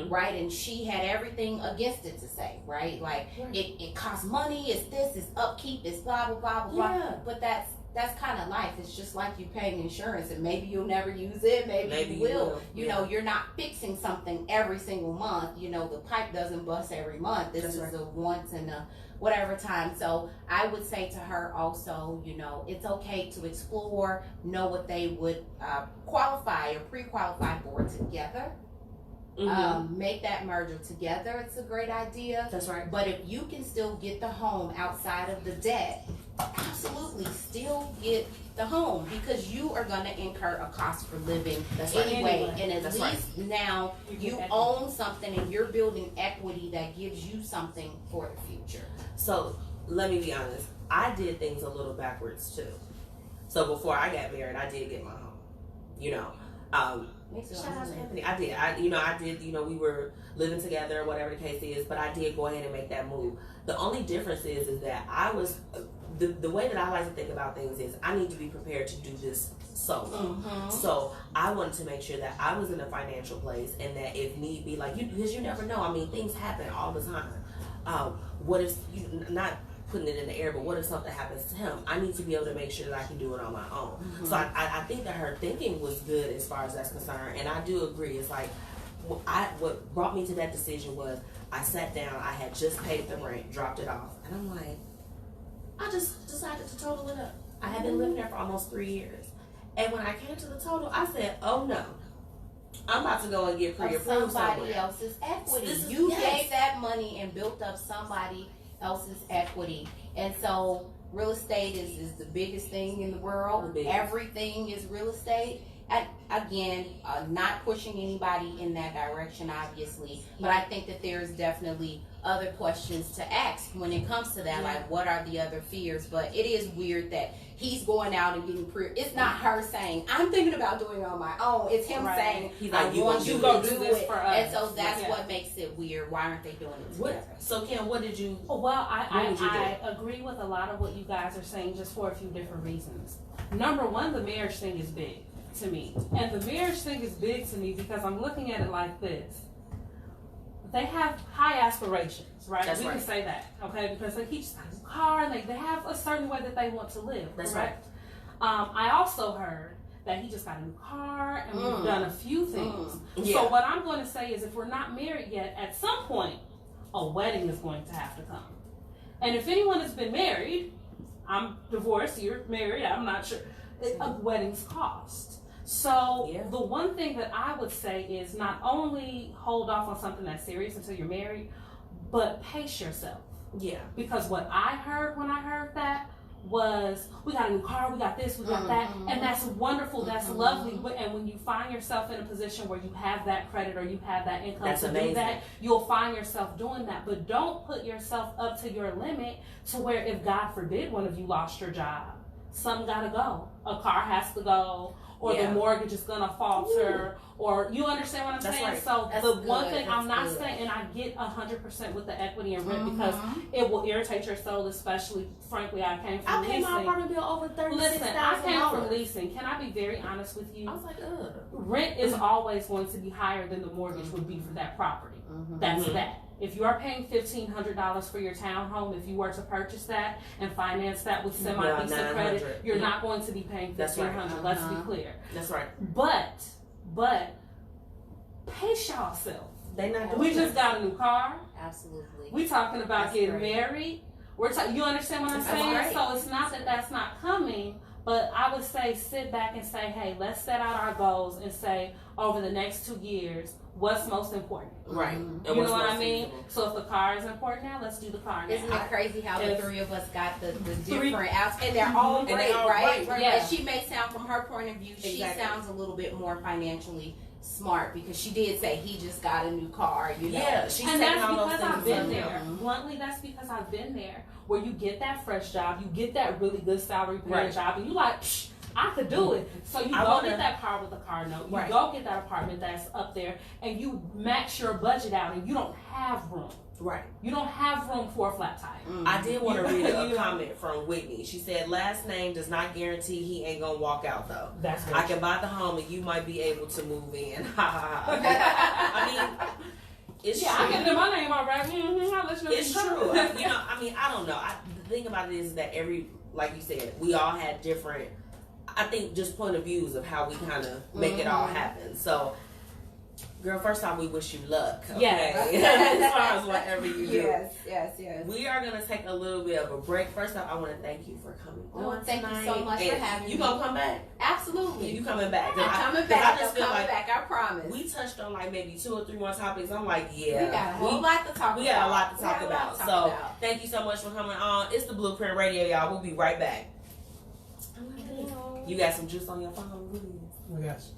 right? And she had everything against it to say, right? Like, it costs money, it's this, it's upkeep, it's blah, blah, blah, blah, blah. But that's kind of life. It's just like you paying insurance, and maybe you'll never use it. Maybe you will. You're not fixing something every single month. The pipe doesn't bust every month. This is a once in a whatever time. So I would say to her also, it's okay to explore, know what they would qualify or pre-qualify for together. Make that merger together. It's a great idea. That's right. But if you can still get the home outside of the debt, absolutely still get the home, because you are going to incur a cost for living anyway. And at least now you own something and you're building equity that gives you something for the future. So let me be honest. I did things a little backwards too. So before I got married, I did get my home. You know, shout out to Anthony. I did. We were living together, whatever the case is. But I did go ahead and make that move. The only difference is that I was the way that I like to think about things is I need to be prepared to do this solo. So I wanted to make sure that I was in a financial place, and that if need be, like because you never know. I mean, things happen all the time. What if not putting it in the air, but what if something happens to him? I need to be able to make sure that I can do it on my own. So I think that her thinking was good as far as that's concerned, and I do agree. It's like what brought me to that decision was I sat down, I had just paid the rent, dropped it off, and I'm like, I just decided to total it up. I had been living there for almost 3 years, and when I came to the total, I said, oh no, I'm about to go and get pre-approved somebody else's equity. You gave that money and built up somebody else's equity. And so real estate is the biggest thing in the world. Everything is real estate. And again, not pushing anybody in that direction, obviously, but I think that there's definitely other questions to ask when it comes to that. Like, what are the other fears? But it is weird that he's going out and getting it's not her saying, I'm thinking about doing it on my own. It's him saying, I want you to do it. And so that's what makes it weird. Why aren't they doing it together? So, Kim, what did you Well, I agree with a lot of what you guys are saying, just for a few different reasons. Number one, the marriage thing is big to me. And the marriage thing is big to me because I'm looking at it like this. They have high aspirations, right? We can say that, okay? Because they each got a car and they have a certain way that they want to live, correct? I also heard that he just got a new car and we've done a few things. So what I'm going to say is if we're not married yet, at some point, a wedding is going to have to come. And if anyone has been married, I'm divorced, you're married, I'm not sure, weddings cost. So the one thing that I would say is not only hold off on something that's serious until you're married, but pace yourself. Yeah. Because what I heard when I heard that was, we got a new car, we got this, we got that, and that's wonderful, that's lovely. And when you find yourself in a position where you have that credit or you have that income do that, you'll find yourself doing that. But don't put yourself up to your limit to where if God forbid one of you lost your job, some gotta go. A car has to go, or the mortgage is gonna falter, or you understand what I'm saying? Right. So that's the one thing I'm not saying, and I get 100% with the equity and rent because it will irritate your soul, especially, frankly, I came from leasing. I pay my apartment bill over $36,000. Listen, I came from leasing. Can I be very honest with you? I was like, ugh. Rent is always going to be higher than the mortgage would be for that property. That's that. If you are paying $1,500 for your townhome, if you were to purchase that and finance that with semi-decent credit, you're not going to be paying $1,500. Let's be clear. That's right. But pace yourself. We just got a new car. Absolutely. We talking about getting married. You understand what I'm saying? So it's not that that's not coming, but I would say sit back and say, hey, let's set out our goals and say over the next 2 years, what's most important? Right. You know what I mean? So if the car is important now, let's do the car now. Isn't it crazy how the three of us got the different outs, and they're all great, right? Yeah. And she may sound, from her point of view, she sounds a little bit more financially smart because she did say he just got a new car, you know. Yeah, she's and that's because I've been there. Bluntly, that's because I've been there. Where you get that fresh job, you get that really good salary paying job, and you like, psh, I could do it. So you go get that car with a car note. You go get that apartment that's up there, and you max your budget out, and you don't have room. Right. You don't have room for a flat tire. I did want to read a comment from Whitney. She said, last name does not guarantee he ain't going to walk out, though. That's good. I can buy the home, and you might be able to move in. I mean... It's true. I can do my name all right. It's true. I don't know. The thing about it is that like you said, we all had different, I think, just point of views of how we kind of make it all happen. So, girl, first off, we wish you luck. Okay? Yes. As far as whatever you do. Yes. We are going to take a little bit of a break. First off, I want to thank you for coming. Thank you so much for having me. You going to come back? Absolutely. You coming back? I'm coming back. I'm coming back. I promise. We touched on like maybe 2 or 3 more topics. I'm like, we got a whole lot to talk about. We got a lot to talk about. So, thank you so much for coming on. It's the Blueprint Radio, y'all. We'll be right back. You got some juice on your phone? We got some.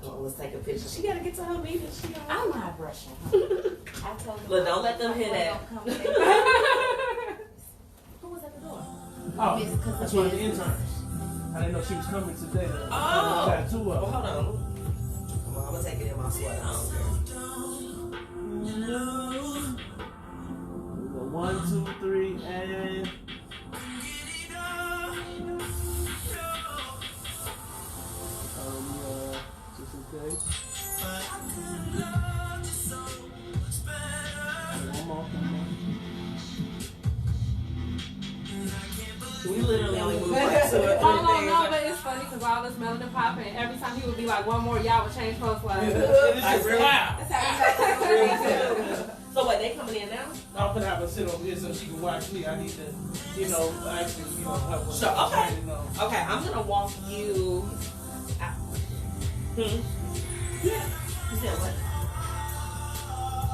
Well, let's take a picture. She gotta get to her meeting. I'm not rushing. I told you. Look, don't let them hear that. Who was at the door? Oh, that's one of the interns. didn't know she was coming today. Oh. Got two of them. Well, hold on. Come on, I'm gonna take it in my sweater. I don't care. 1, 2, 3, and. Just in case. One more. We literally only moved like 2 or 3 Oh no, things. but it's funny because all this melanin popping, and every time he would be like, one more, y'all would change post like. It's just wow. So wait, they coming in now? I'm gonna have her sit over here so she can watch me. I need to, actually, help her. Sure, okay. Okay, I'm gonna walk you out. Yeah. You said what?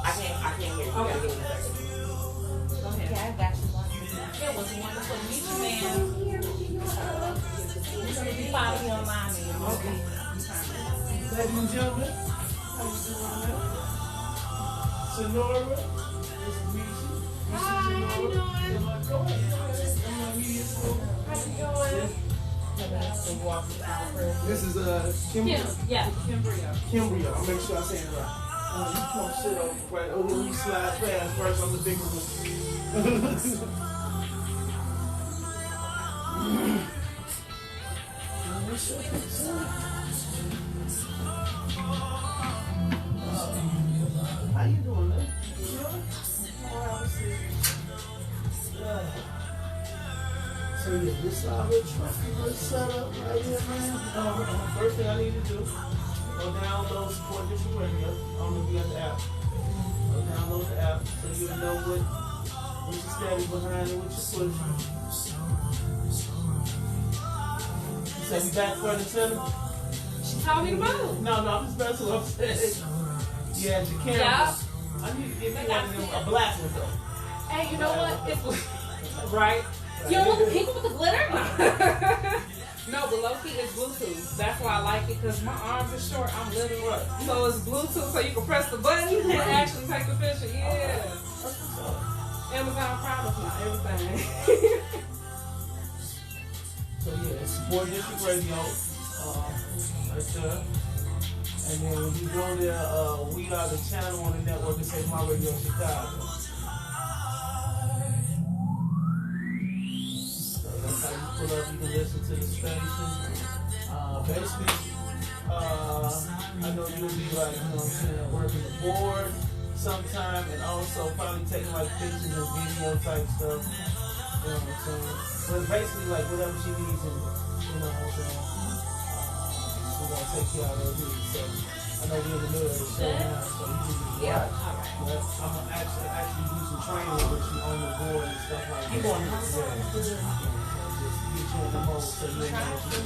I can't hear you. Okay. Give me a second. Go ahead. Yeah, I got you. It was wonderful to meet you, ma'am. We're gonna be following you online, ma'am. Okay. Ladies and gentlemen, Sonora, this is Misha. Hi, how you doing? How This is Kim. Yeah, Kim Brio. Kim Brio. I'll make sure I say it right. You come sit over right over here. You slide past first on the bigger one. How you doing, man? So yeah, this our little truck set up right here, man. First thing I need to do, go download Support District Radio. I'm gonna be on the app. Go download the app so you know what you're steady behind and what you're pushing. You say we back front and center? She told me to move. No, I'm just messing with what I'm saying. Yeah, your camera. Yeah. I need to get me one of them, a black one though. Hey, you know what? It's right. You don't want the pink with the glitter? No, but low key it's Bluetooth. That's why I like it because my arms are short. I'm little. So it's Bluetooth, so you can press the button and actually take the picture. Yeah. Amazon Prime is not everything. So yeah, it's Support District Radio, right there. And then when you go there, we are the channel on the network that says My Radio Chicago. So that's how you pull up, you can listen to the station. Basically, I know you'll be like, working the board sometime and also probably taking like pictures and video type stuff. You know what I'm saying? But basically like whatever she needs and you know what I'm saying? We're gonna take care of her needs. So I know we're in the middle of the show now, so you can just watch. But I'm gonna actually do some training with you on the board and stuff like that. You going to just get you in the mode so you know what you do.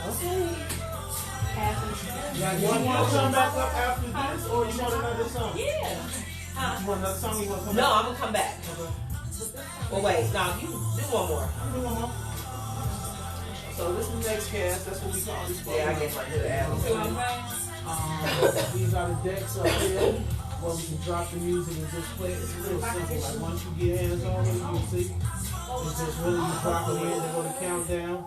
Okay. You want to come back up after this, or you want another song? Yeah. You want another song? You want to come No, back? I'm gonna come back. Okay. Well, wait. No, you do one more. I'm doing one more. So this is the next cast. That's what we call this. Yeah, I guess I did add. These are the decks up here where we can drop the music and just play it. It's real simple. Like once you get hands on it, you can see. It's just really you drop it in. They're going to count down.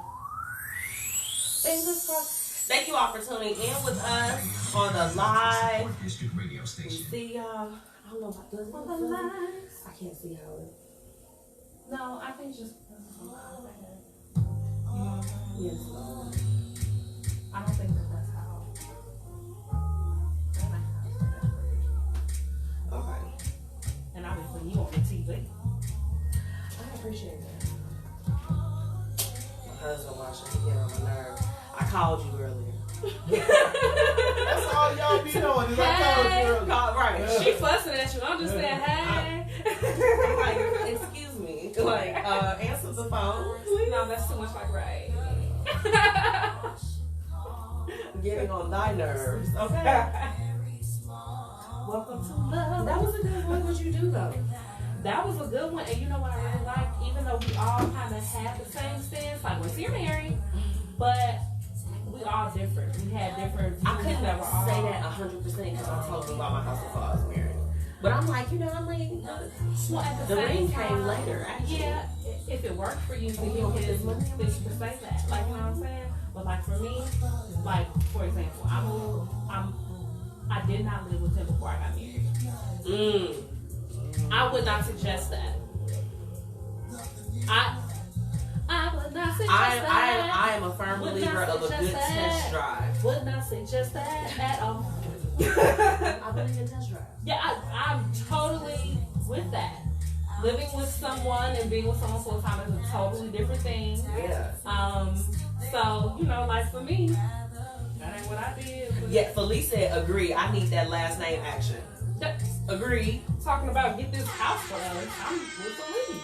Fingers crossed. Thank you all for tuning in with us on the live. Radio We station. see y'all. I don't know about this. On the line. I can't see how it. No, I think just. Yes. I don't think that's how. Okay. And obviously you on the TV. I appreciate that. My husband watching me get on my nerves. I called you earlier. That's all y'all be doing is I called you earlier. Right. She fussing at you. I'm just saying, hey. I'm like, excuse me. Like, answer the phone. No, that's too much like right. Getting on thy nerves. Okay. Welcome to love. That was a good one. What would you do though? That was a good one, and you know what I really like? Even though we all kind of have the same stance, like we're still married, but we all different. We had different views. I couldn't that were all say that 100% because I told you about my house before I was married. But I'm like, you know, I'm like, Well, at the ring same came time, later. Actually. Yeah, if it works for you, then you can say that. Like, you know what I'm saying? But like for me, like for example, I did not live with him before I got married. I would not suggest that. I would not suggest that. I am a firm believer of a good test drive. Would not suggest that at all. I believe in test drive. Yeah, I'm totally with that. Living with someone and being with someone full time is a totally different thing. Yeah. So, you know, like for me, that ain't what I did. Yeah, Felice said, agree. I need that last name action. Agree. Talking about get this house for us. I'm with Felice.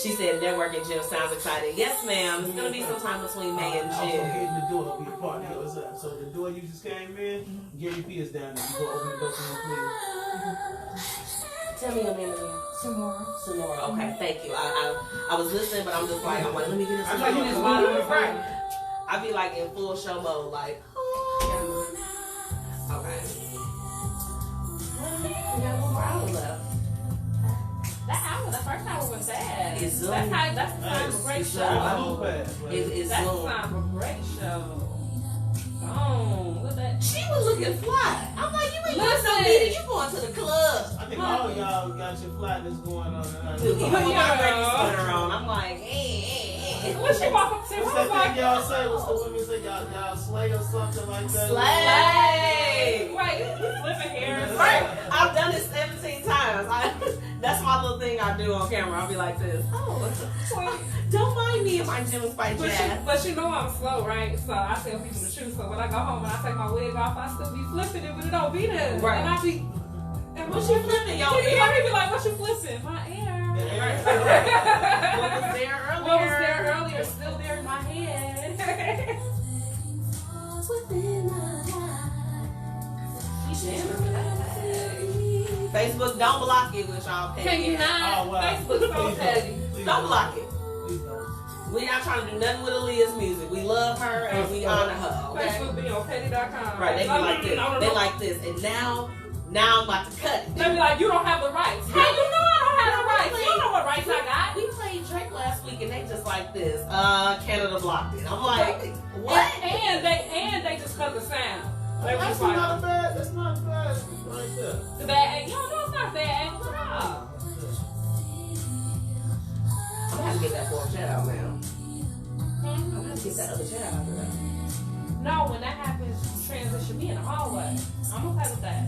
She said networking Jim sounds exciting. Yes, ma'am. It's gonna be some time between May and Also June. getting the door, be a partner. What's up? So the door you just came in, Gary P is down there. You go open the door for me, please. Tell me your name again. Sonora. Okay, thank you. I was listening, but I'm like, let me get this. I know you just want to right. I be like in full show mode, like, oh. Okay. We got 1 more hour left. That hour, the first hour was bad. It's Zoom. That's the sign of a great show. It's That's the Zoom. sign of a great show. Oh, look at that. She was looking fly. I'm like, you ain't got Listen. no meeting. You going to the club. I think all of y'all got your flatness going on. Even with my ready sweater on, I'm like, hey. What she walk up to? What's that thing y'all say? What's the women say? Y'all slay or something like that? Slay. Wait, you flipping hair. Right. I've done it 17 times. That's my little thing I do on camera. I'll be like this. Oh, don't mind me if my Jim Spike jazz. But you know I'm slow, right? So I tell people to shoot. So when I go home and I take my wig off, I still be flipping it, but it don't be there. Right. And I be, and What you flipping, your he ear? be like, what you flipping? My ear. What was there earlier? What was there earlier? Still there in my head. Facebook, don't block it with y'all petty. Can you not? Oh, wow. Facebook's so petty. Don't block it. Please don't. We not trying to do nothing with Aaliyah's music. We love her and we honor her. Okay? Facebook be on petty.com. Right, they be like this. They like this. And now I'm about to cut it. They be like, you don't have the rights. How you know I don't have the rights? You don't know what rights I got. We played Drake last week and they just like this. Canada blocked it. I'm like, what? And they just cut the sound. They That's just like, not bad. That's not bad. Right there. the bad angle. No, it's not a bad angle at all. I'm gonna have to get that fourth chat out now. I'm gonna have to get that other chat out there. No, when that happens, transition me in the hallway. I'm okay with that.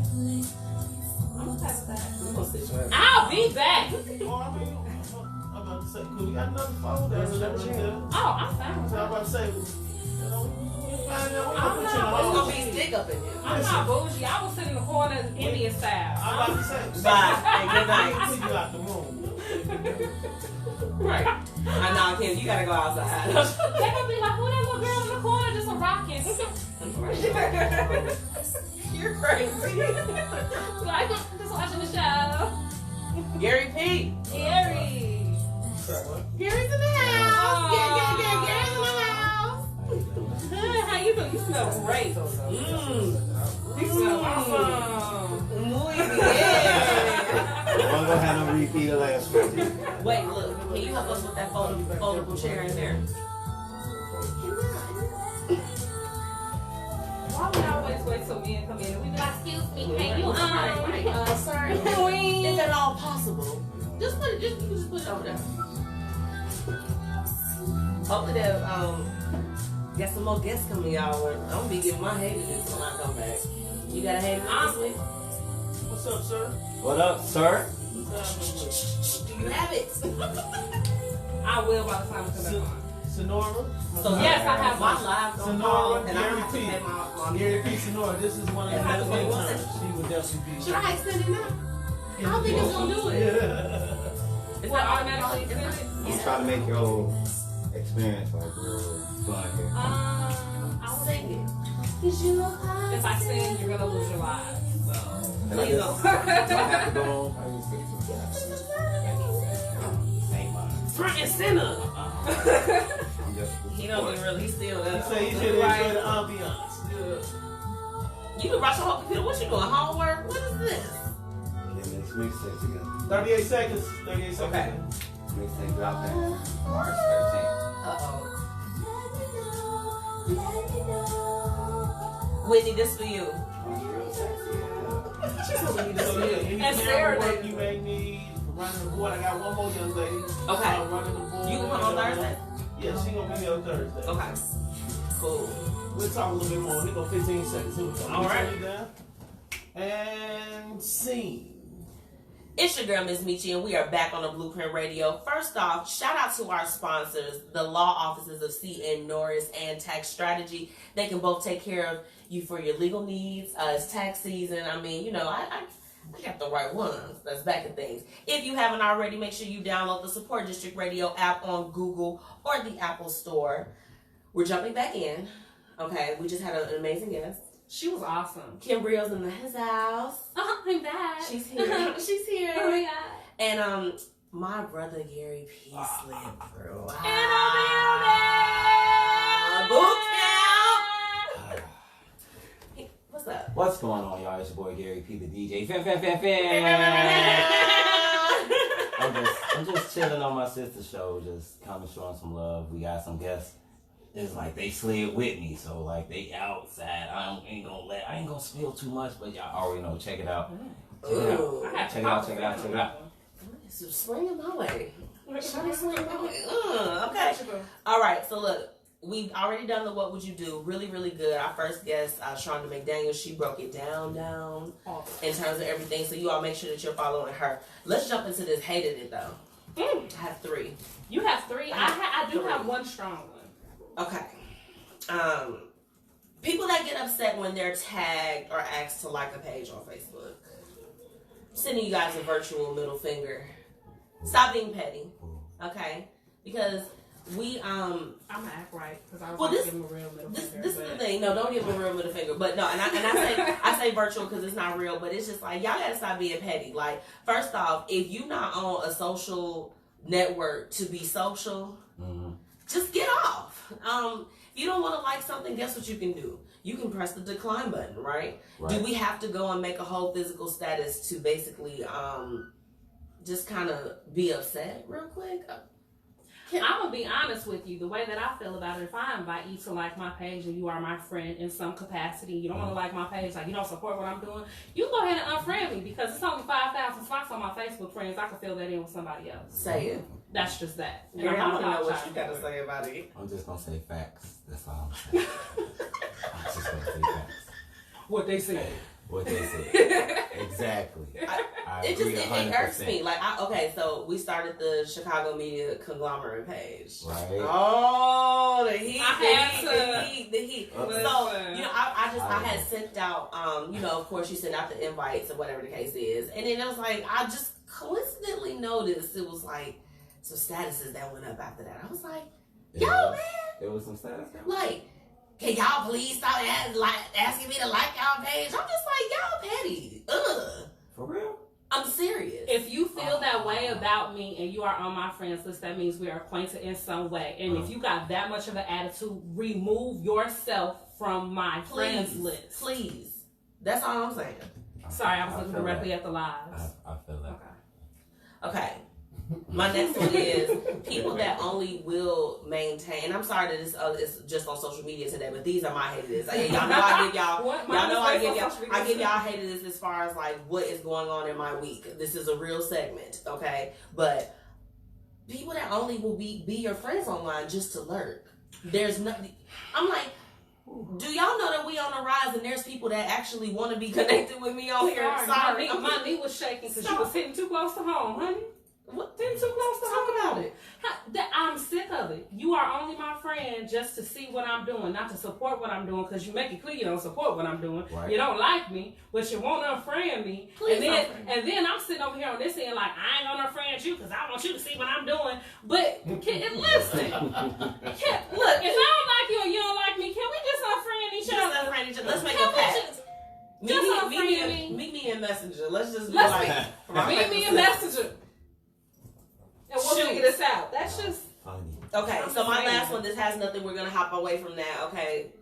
I'm gonna sit you I'll be back. Oh, I mean, I'm about to say, cool. We got another phone there. There's another chair. Oh, I'm fine with So I'm that. about to say, you know, I'm It's not gonna be stick up in here. I'm not bougie. I will sit in the corner Indian style. I'm about to say, Bye. Hey, good night. Put you out the room. Right. I know, Kim, you gotta go outside. They gonna be like, who that little girl in the corner just a rocking? You're crazy. Like, just watching the show. Gary P. Gary. Gary's in the house. Yeah. Gary's in the house. Good, how you doing? You smell great. You smell awesome. Muy bien. I'm gonna have no repeat of last week. Wait, look. Can you help us with that foldable chair in there? Why we always wait till men come in and we be like, excuse me, can you, sorry. Is that all possible? Just put it, you can just put it over there. Hopefully that, got some more guests coming y'all. I'm gonna be giving my haters this when I come back. You got a hater this week? What's up, sir? What up, sir? Do you have it? I will by the time we come back on. Sonora? So Yes, I have my one. live gonna call, Sonora, and I Gary have to P. pay my Gary P. Sonora, this is one of the It has to be best one. times. She would definitely be. Should I extend it now? I don't think it's gonna do it. Yeah. It's What, not automatically extend it? I'm trying to make your whole experience like real fun here. I'll sing it. If I sing, you're gonna lose your lives. So. And I Please just, don't. do I have to go home? I just ain't mine. Front and center. I'm just He don't be really, he's still He there. say he should enjoy the ambiance. Yeah. You can rush your whole computer. What you doing? Homework? What is this? this mixtape together. 38 seconds. 38 seconds. Okay. Mixtape dropping March 13th. Uh-oh. Whitney, this for you. She's gonna need this So for yeah, you. any And camera Sarah, work you may need for running the board. I got one more young lady. Okay. Running the board. You can come on Thursday? Yeah, she gonna be here on Thursday. Okay. Cool. We'll talk a little bit more. Here go 15 seconds. Here we go. All right. Turn it down. And scene. It's your girl, Miss Michi, and we are back on the Blueprint Radio. First off, shout out to our sponsors, the Law Offices of C.N. Norris and Tax Strategy. They can both take care of you for your legal needs. It's tax season. I mean, you know, I got the right ones. That's back in things. If you haven't already, make sure you download the Support District Radio app on Google or the Apple Store. We're jumping back in. Okay, we just had an amazing guest. She was awesome. Kim Brio's in his house. I'm back. She's here. She's here. Oh my God. And my brother Gary P slipped through. And I'm Boot camp. What's up? What's going on, y'all? It's your boy Gary P, the DJ. I'm just chilling on my sister's show, just kind of showing some love. We got some guests. It's like they slid with me, so like they outside. I ain't gonna spill too much, but y'all already know. Check it out. Check it out. Check it out. So swing my way. Swing my way. Okay. All right. So look, we've already done the what would you do? Really, really good. Our first guest, Shronda McDaniel, she broke it down in terms of everything. So you all make sure that you're following her. Let's jump into this. Hated it though. I have 3. You have 3. I do have one strong one. Okay. People that get upset when they're tagged or asked to like a page on Facebook. I'm sending you guys a virtual middle finger. Stop being petty. Okay? Because we I'm gonna act right because I was well, gonna give him a real middle finger. This is the thing. No, don't give him a real middle finger. But no, and I say virtual because it's not real, but it's just like y'all gotta stop being petty. Like, first off, if you not on a social network to be social, just get off. If you don't want to like something, guess what you can do? You can press the decline button, right? Do we have to go and make a whole physical status to basically just kind of be upset real quick? I'm gonna be honest with you. The way that I feel about it, if I invite you to like my page and you are my friend in some capacity, you don't want to like my page, like you don't support what I'm doing, you go ahead and unfriend me because it's only 5,000 slots on my Facebook friends. I can fill that in with somebody else. Say it. That's just that. And I want to know what you got to say about it. I'm just gonna say facts. That's all I'm saying. I'm just gonna say facts. What they say. What they say. Exactly. It irks me. Like, so we started the Chicago Media Conglomerate page. Right. Oh, the heat. Listen. So, you know, I had sent out, you know, of course you send out the invites or whatever the case is. And then it was like, I just coincidentally noticed it was like some statuses that went up after that. I was like, yo, man. There was some status. Like, can y'all please stop asking me to like y'all page? I'm just like, y'all petty. Ugh. For real? I'm serious. If you feel that way about me and you are on my friends list, that means we are acquainted in some way. And if you got that much of an attitude, remove yourself from my friends list. Please. That's all I'm saying. Sorry, I was looking directly at the lives. I feel that. Okay. My next one is people that only will maintain. I'm sorry that it's just on social media today, but these are my haters. Y'all know I give y'all. I give y'all haters as far as like what is going on in my week. This is a real segment, okay? But people that only will be your friends online just to lurk. There's nothing. I'm like, do y'all know that we on the rise and there's people that actually want to be connected with me on here? Sorry. My knee was shaking because you was sitting too close to home, honey. What? Too close to talk about it. I'm sick of it. You are only my friend just to see what I'm doing, not to support what I'm doing, because you make it clear you don't support what I'm doing. Right. You don't like me, but you won't unfriend me. Please and then I'm sitting over here on this end like, I ain't gonna unfriend you because I want you to see what I'm doing. But listen, look, if I don't like you and you don't like me, can we just unfriend each other? Let's make a pact. Meet me in Messenger. Let's meet me in Messenger. And we'll figure this out. That's just okay. So my last one. This has nothing. We're gonna hop away from that. Okay.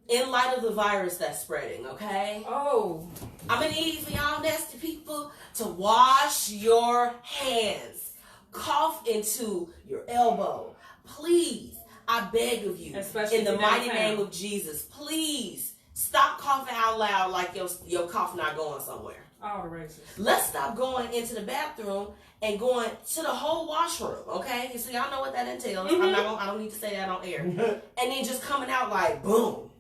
in light of the virus that's spreading, okay? Oh. I'm gonna need for y'all nasty people to wash your hands. Cough into your elbow. Please, I beg of you, especially in the mighty name of Jesus, please stop coughing out loud like your cough not going somewhere. All the races. Let's stop going into the bathroom and going to the whole washroom, okay? So y'all know what that entails. I don't need to say that on air. And then just coming out like boom.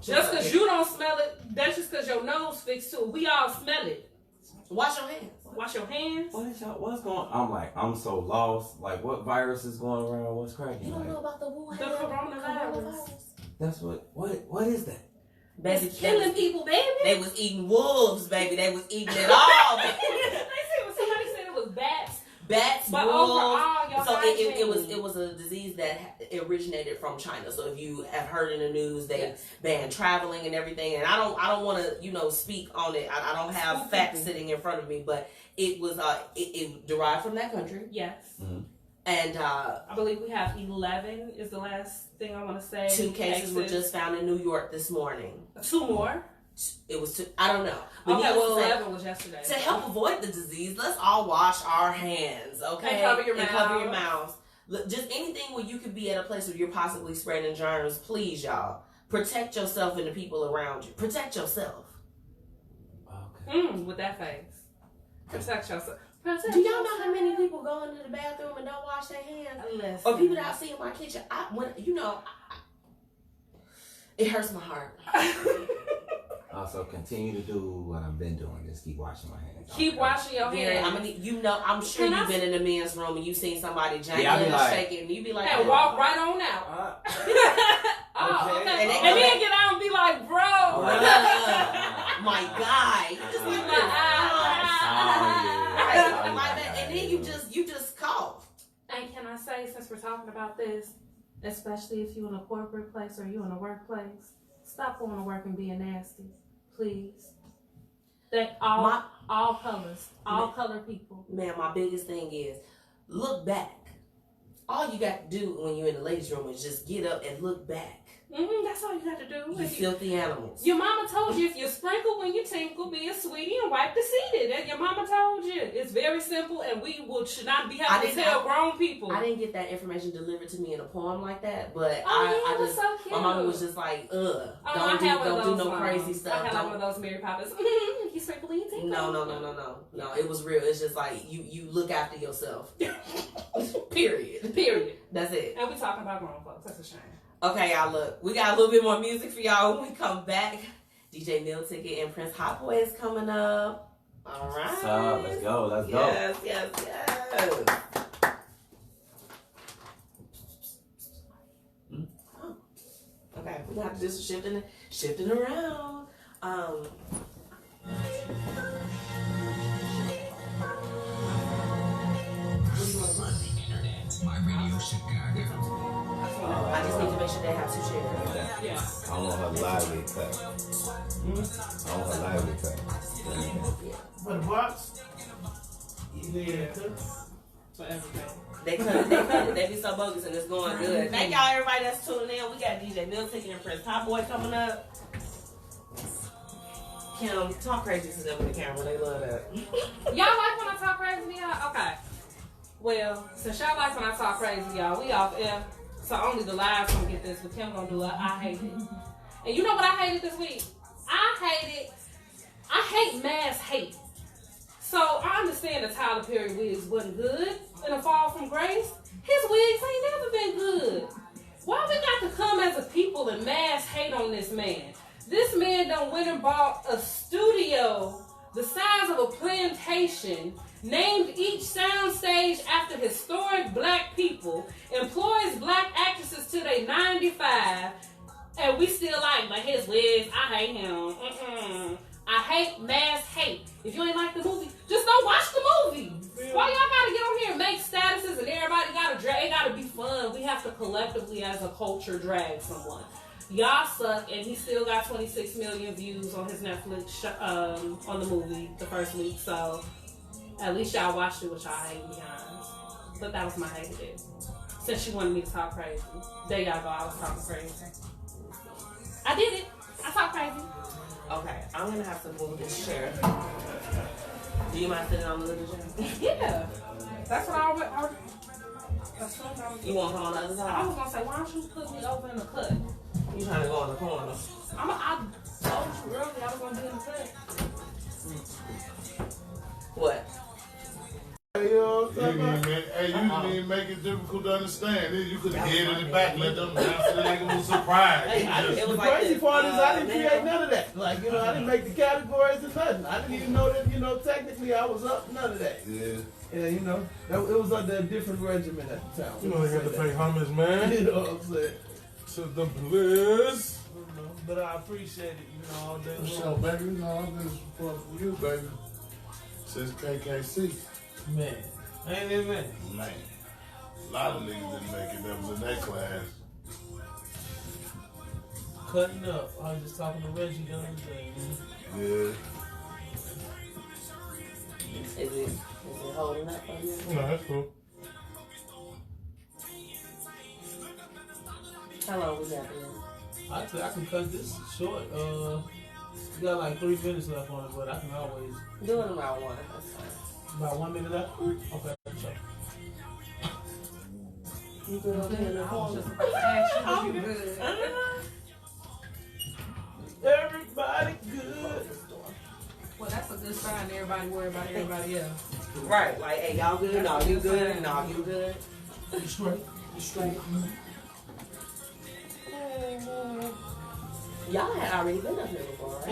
Just because you don't smell it, that's just because your nose fixed too. We all smell it. Wash your hands. Wash your hands. What's going on? I'm so lost. Like, what virus is going around? What's cracking? You don't like, know about the Wuhan? The coronavirus. That's what is that? Baby, it's killing people, baby. They was eating wolves, baby. They was eating it all. They said somebody said it was bats. Bats, but wolves. Overall, so it was a disease that originated from China. So if you have heard in the news, they banned traveling and everything. And I don't want to speak on it. I don't have facts sitting in front of me, but it was it derived from that country. Yes. Mm-hmm. And I believe we have 11 is the last thing I want to say. 2 cases were just found in New York this morning. 2 more? It was 2. I don't know. But okay, well, 11 was yesterday. To help avoid the disease, let's all wash our hands, okay? And cover your mouth. Cover your mouths. Just anything where you could be at a place where you're possibly spreading germs, please, y'all. Protect yourself and the people around you. Protect yourself. Okay. With that face. Protect yourself. Do y'all know how many people go into the bathroom and don't wash their hands? Listen. Or people that I see in my kitchen. It hurts my heart. Also, continue to do what I've been doing. Just keep washing my hands. Keep washing your hands. I'm sure you've been in the men's room and you've seen somebody jangling and shaking, and you be like, and walk right on out. Okay. And then get out and be like, bro. My guy. You just like and then you just cough. And can I say, since we're talking about this, especially if you're in a corporate place or you're in a workplace, stop going to work and being nasty, please. That all colors, all color people. Man, my biggest thing is look back. All you got to do when you're in the ladies' room is just get up and look back. That's all you got to do. You filthy animals. Your mama told you if you sprinkle when you tinkle, be a sweetie and wipe the seated. And your mama told you. It's very simple, and should not be having to tell grown people. I didn't get that information delivered to me in a poem like that, but so cute. My mama was just like, don't do no crazy stuff. I had like one of those Mary Poppins. You sprinkle when you tinkle. No. It was real. It's just like you look after yourself. Period. That's it. And we talking about grown folks. That's a shame. Okay, y'all, look. We got a little bit more music for y'all when we come back. DJ Milticket and Prince Hotboi is coming up. All right. What's up? Let's go. Yes. Okay, we have to do some shifting around. My radio Chicago. I just need to make sure they have 2 chairs. Yeah. I want her lively cut. I want her lively cut. For the box? Yeah. For everything. They cut it. They be so bogus and it's going good. Thank y'all, everybody that's tuning in. We got DJ Milticket and Prince Hotboi coming up. Kim, talk crazy to them in the camera. They love that. Y'all like when I talk crazy to y'all? Okay. Well, since y'all like when I talk crazy to y'all, we off air. So only the lives gonna get this, but Kim gonna do it. I hate it. And you know what I hated this week? I hate mass hate. So I understand the Tyler Perry wigs wasn't good in A Fall from Grace. His wigs ain't never been good. Why we got to come as a people and mass hate on this man? This man done went and bought a studio the size of a plantation, named each soundstage after historic black people, employs black actresses till they 95, and we still like his wigs. I hate him. I hate mass hate. If you ain't like the movie, just don't watch the movie. Why y'all gotta get on here and make statuses and everybody gotta drag? It gotta be fun. We have to collectively as a culture drag someone. Y'all suck, and he still got 26 million views on his Netflix on the movie the first week. So at least y'all watched it, which y'all hate, to be honest. But that was my hate today. Since she wanted me to talk crazy, there y'all go. I was talking crazy. I did it. I talk crazy. Okay, I'm gonna have to move this chair. Do you mind sitting on the little chair? Yeah. That's what I already. You want to come on the other I side? was gonna say, why don't you put me over in the cut? You trying to go in the corner? I told you earlier I was gonna be in the cut. What? You know what I'm You talking about? didn't even make it difficult to understand. You could have hid in the back, let them answer like it was a surprise. Hey, It was the like crazy this. part is I didn't Man. create none of that. Like, you know, I didn't make the categories or nothing. I didn't even know that, you know, technically I was up, none of that. Yeah. Yeah, you know, it was under a different regimen at the time. You know they got to pay homage, man, You know what I'm saying? to the bliss. But I appreciate it, you know, all day So, long. baby, you know, I'm just for you, baby. Since KKC. Man, ain't it, man? Man. A lot of niggas didn't make it that was in that class. Cutting up. I was just talking to Reggie the other day, man. Yeah. Is it holding up for you? No, that's cool. How long was that? I can cut this short. You got like 3 minutes left on it, but I can always. Do it around one. That's fine. About 1 minute left? Okay, sure. You good over here in the I was corner? just about to ask you if you good. Everybody good. Well, that's a good sign. Everybody worry about everybody else. Right, like, hey, y'all good? No, you good? No, you good? You straight? You straight? Y'all had already been up here before, right?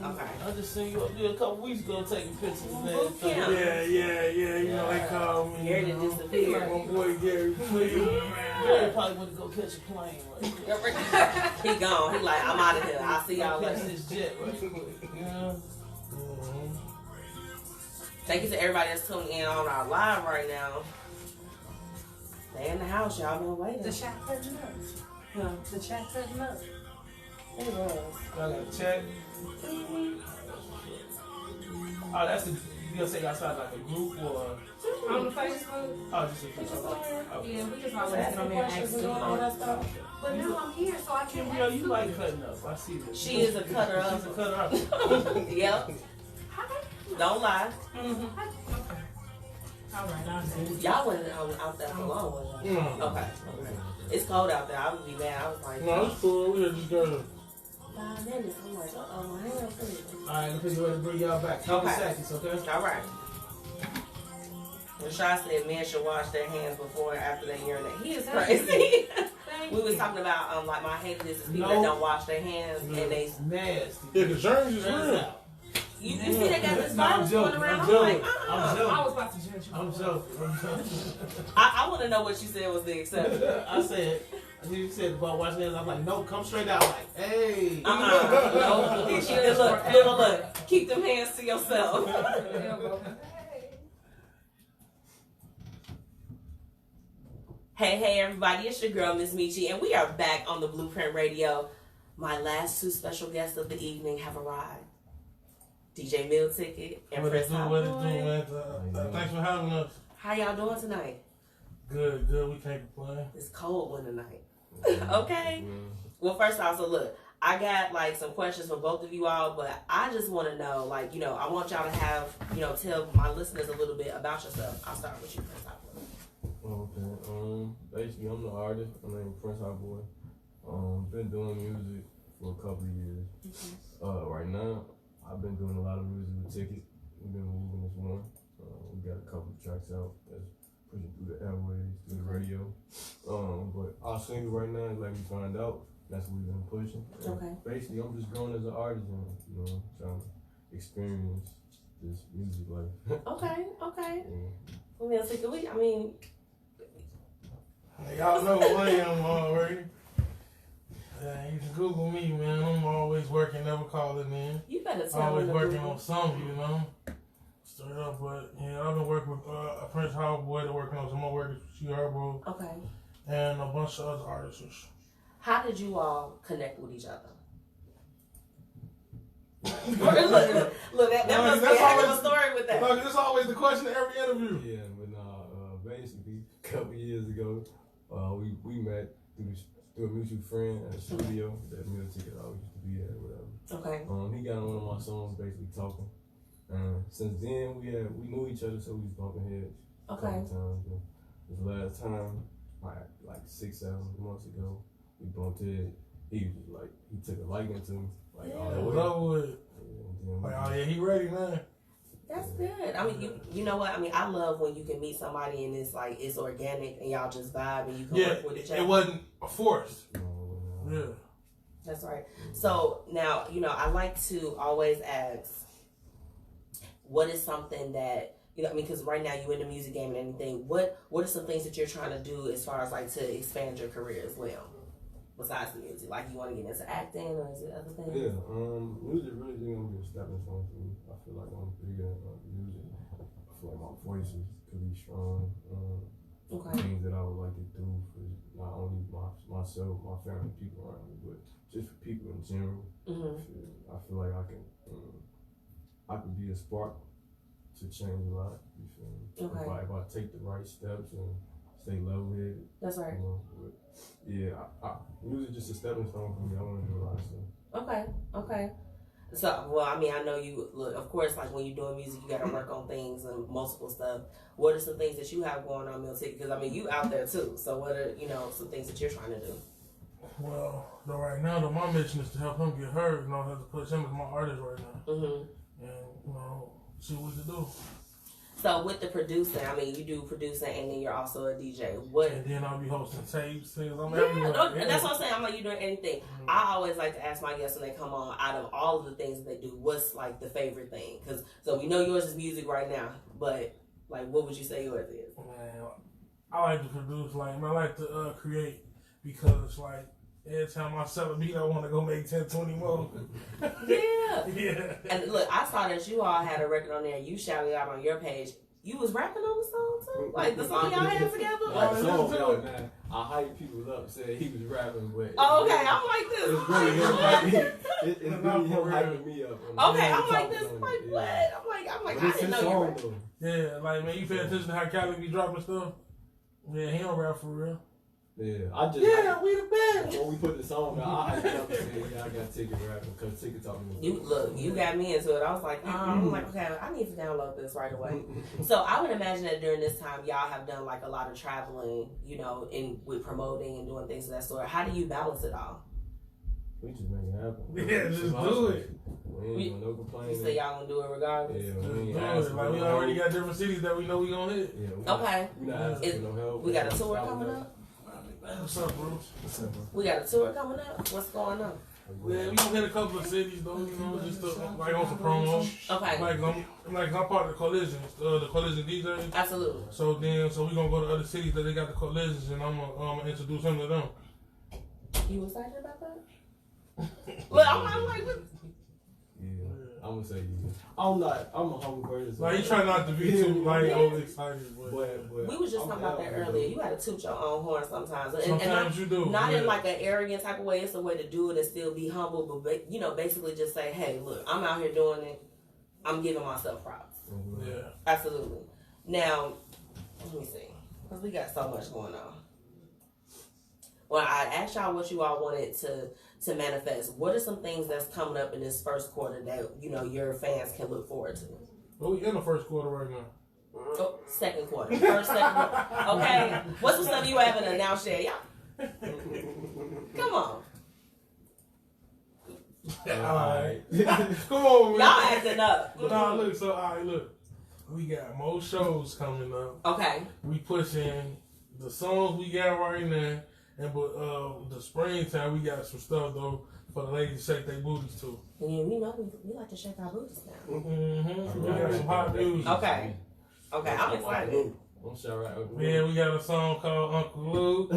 Okay. I just seen you up there a couple weeks ago taking pictures and Yeah. everything. Yeah. You know they call me. Gary done disappeared. My boy Gary, please. Gary probably went to go catch a plane right quick. He gone. He like, I'm out of here. I'll see y'all Catch later. this jet right quick. Yeah. Thank you to everybody that's tuning in on our live right now. Stay in the house, y'all been waiting. The chat cutting up. Huh? The chat cutting up. It was. Y'all got a check. Oh, that's the. You gonna say y'all started like a group or? On the Facebook. Oh, just a Facebook. Okay. Yeah, we just always get on there and ask them all that stuff. But now I'm here, so I Kim can Brio, ask you like cutting up. I see this. She is a cutter She's a up. cutter up. Yep. Don't lie. Mm-hmm. All right, I'll do it. Y'all wasn't out there for long, was y'all? Okay. It's cold out there. I would be mad. I was like, No, it's cool. We just got to. 5 minutes. I'm like, my hands free. Alright, I'm ready to bring y'all back. 20 Okay. seconds, okay? All right. Rashad said men should wash their hands before and after they urinate. He is crazy. We was talking about like my hate list is people that don't wash their hands and they. It's nasty. Yeah, the germs is Turns real. out. You see they got this No, I'm virus going joking. around. I'm I'm like, joking. I'm I joking. was about to judge you. I'm joking. I want to know what you said was the exception. I said, you said about washing hands. I'm like, no, come straight out. Like, hey. No. Look. Keep them hands to yourself. Hey, everybody. It's your girl, Miss Michi, and we are back on the Blueprint Radio. My last 2 special guests of the evening have arrived. DJ Milticket and What Prince it do, Hotboi. man? Thanks for having us. How y'all doing tonight? Good. We can't complain. It's cold one tonight. Okay. Well, first off, so look, I got like some questions for both of you all, but I just want to know, like, you know, I want y'all to have, you know, tell my listeners a little bit about yourself. I'll start with you, Prince Hotboi. Okay. Basically, I'm the artist. My name is Prince Hotboi. Been doing music for a couple of years. Right now, I've been doing a lot of music with Ticket. We've been moving this one. We got a couple of tracks out that's pushing through the airways, through the radio. But our single right now is Let Me Find Out. That's what we've been pushing. And Okay. basically, I'm just growing as an artist and, you know, trying to experience this music life. Okay. Yeah. Well, Milticket, I mean, Y'all know who I am already. You can Google me, man. I'm always working, never calling in. you better tell Always me. working on something, you know. Straight up, but yeah, I've been working with Prince Hotboi. They're working on some more work with C Herbo Okay. and a bunch of other artists. How did you all connect with each other? look, that must be a heck of a story with that. Look, that's always the question in every interview. Yeah, but basically, a couple years ago, we met through a mutual friend at a studio that Milticket always used to be at or whatever. Okay. He got on one of my songs basically talking. Since then we knew each other, so we was bumping heads a couple times. This last time, like 6-7 months ago, we bumped heads. He was like, he took a liking to me. Like, he ready, man. That's good. I mean, you know what? I mean, I love when you can meet somebody and it's like it's organic and y'all just vibe and you can work with each other. It wasn't forced. Yeah. That's right. So now, you know, I like to always ask, what is something that, you know, I mean, because right now you're in the music game and anything. What are some things that you're trying to do as far as like to expand your career as well? Besides the music, like you want to get into acting or is it other things? Yeah, music really is gonna be a stepping stone for me. I feel like I'm bigger than music. I feel like my voice could be strong. Things that I would like to do for not only myself, my family, people around me, but just for people in general. I feel like I can be a spark to change a lot. You feel me? If I take the right steps and stay level-headed. That's right. You know, music just a stepping stone for me. I want to do a lot of stuff. Okay. So, well, I mean, I know you, look, of course, like when you're doing music, you got to work on things and multiple stuff. What are some things that you have going on, Milticket? Because, I mean, you out there too. So what are, you know, some things that you're trying to do? Well, right now, my mission is to help him get heard. You know, I have to push him as my artist right now. And, you know, see what we can do. So with the producing, I mean, you do producing and then you're also a DJ. What? And then I'll be hosting tapes. Things. I'm that's what I'm saying. I'm like, you're doing anything. I always like to ask my guests when they come on, out of all of the things that they do, what's like the favorite thing? Because so we know yours is music right now, but like, what would you say yours is? Man, I like to produce. Like, I like to create because like every time I sell a beat, I want to go make 10, 20 more. Yeah. And look, I saw that you all had a record on there. You shouted out on your page. You was rapping on the song too? Like the song y'all had together? Man. I hype people up, said he was rapping, but I'm like this. It's really him hyping. It's really him hyping me up. I'm like this. I'm like what? I'm like I didn't know you were. Yeah, like man, you pay attention to how Cali be dropping stuff? Yeah, he don't rap for real. Yeah, we the best. When we put the song out, I hyped up and said, I got Ticket rapping because Ticket taught me. You got me into it. I was like, I'm like, okay, I need to download this right away. So I would imagine that during this time, y'all have done like a lot of traveling, you know, with promoting and doing things of that sort. How do you balance it all? We just make it happen. Yeah, just do it. We ain't no complaining. You say y'all gonna do it regardless? Yeah, like we already got different cities that we know we gonna hit. Yeah, okay. We not asking no help. We got a tour coming up? What's up, bro? We got a tour coming up? What's going on? Yeah, we gonna hit a couple of cities though, you know, just like on some promo. Okay. Like I'm part of the Collisions, the Collision DJs. Absolutely. So we gonna go to other cities that they got the Collisions, and I'm gonna introduce him to them. You excited about that? Look, I'm like, what? Yeah, I'm gonna say yeah. I'm a humble person. Like, you try not to be too, like, overly excited. But we was just talking about that earlier. You gotta toot your own horn sometimes. Sometimes you do. Not in like an arrogant type of way. It's a way to do it and still be humble, but, you know, basically just say, hey, look, I'm out here doing it. I'm giving myself props. Yeah. Absolutely. Now, let me see. Because we got so much going on. Well, I asked y'all what you all wanted to manifest. What are some things that's coming up in this first quarter that, you know, your fans can look forward to? Well, we in the first quarter right now. Oh, second quarter. First, second quarter. Okay. What's the stuff you haven't announced yet? Y'all? Come on. Alright. Come on, man. Y'all acting up. Nah, look, so, alright, look. We got more shows coming up. Okay. We pushing the songs we got right now. But the springtime, we got some stuff, though, for the ladies to shake their booties, too. Yeah, we know we like to shake our booties now. Mm-hmm. We got some hot music. Okay, I'm excited. Yeah, we got a song called Uncle Luke.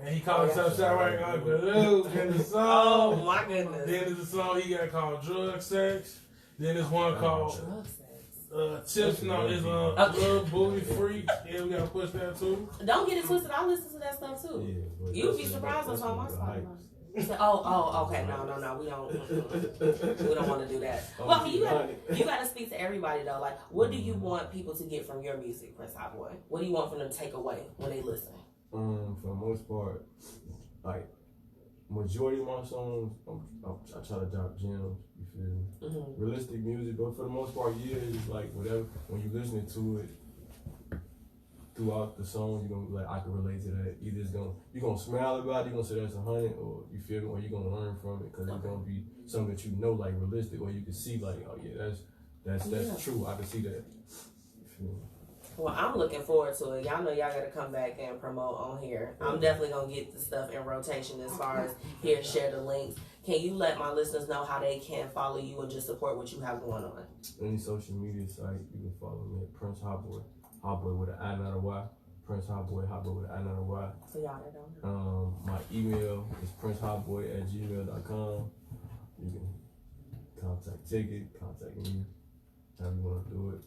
And he called himself Shout Right Uncle Luke. Then the song. Oh, my goodness. Then there's a song he got called Drug Sex. Then there's one called Chips. No, it's Love Booty Freak. Yeah, we gotta push that too. Don't get it twisted. I listen to that stuff too. Yeah, you'd be surprised on some of my stuff. Okay. No. We don't want to do that. Well, I mean, you got to speak to everybody though. Like, what do you want people to get from your music, Prince Hotboi? What do you want from them to take away when they listen? For the most part, like majority of my songs, I try to drop gems. You feel me? Realistic music, but for the most part, yeah, it's like whatever. When you listening to it throughout the song, you're gonna be like, I can relate to that. Either you're gonna smile about it, you're gonna say that's 100, or you feel me, or you're gonna learn from it because it's gonna be something that you know, like realistic, or you can see like, oh yeah, that's true. I can see that. You feel me? Well, I'm looking forward to it. Y'all know y'all got to come back and promote on here. I'm definitely going to get the stuff in rotation as far as here, share the links. Can you let my listeners know how they can follow you and just support what you have going on? Any social media site, you can follow me at Prince Hotboi. Hotboi with an I, not a Y. Prince Hotboi, Hotboi with an I, not a Y. So y'all that don't know. My email is princehotboi@gmail.com. You can contact Ticket, contact me, however you want to do it.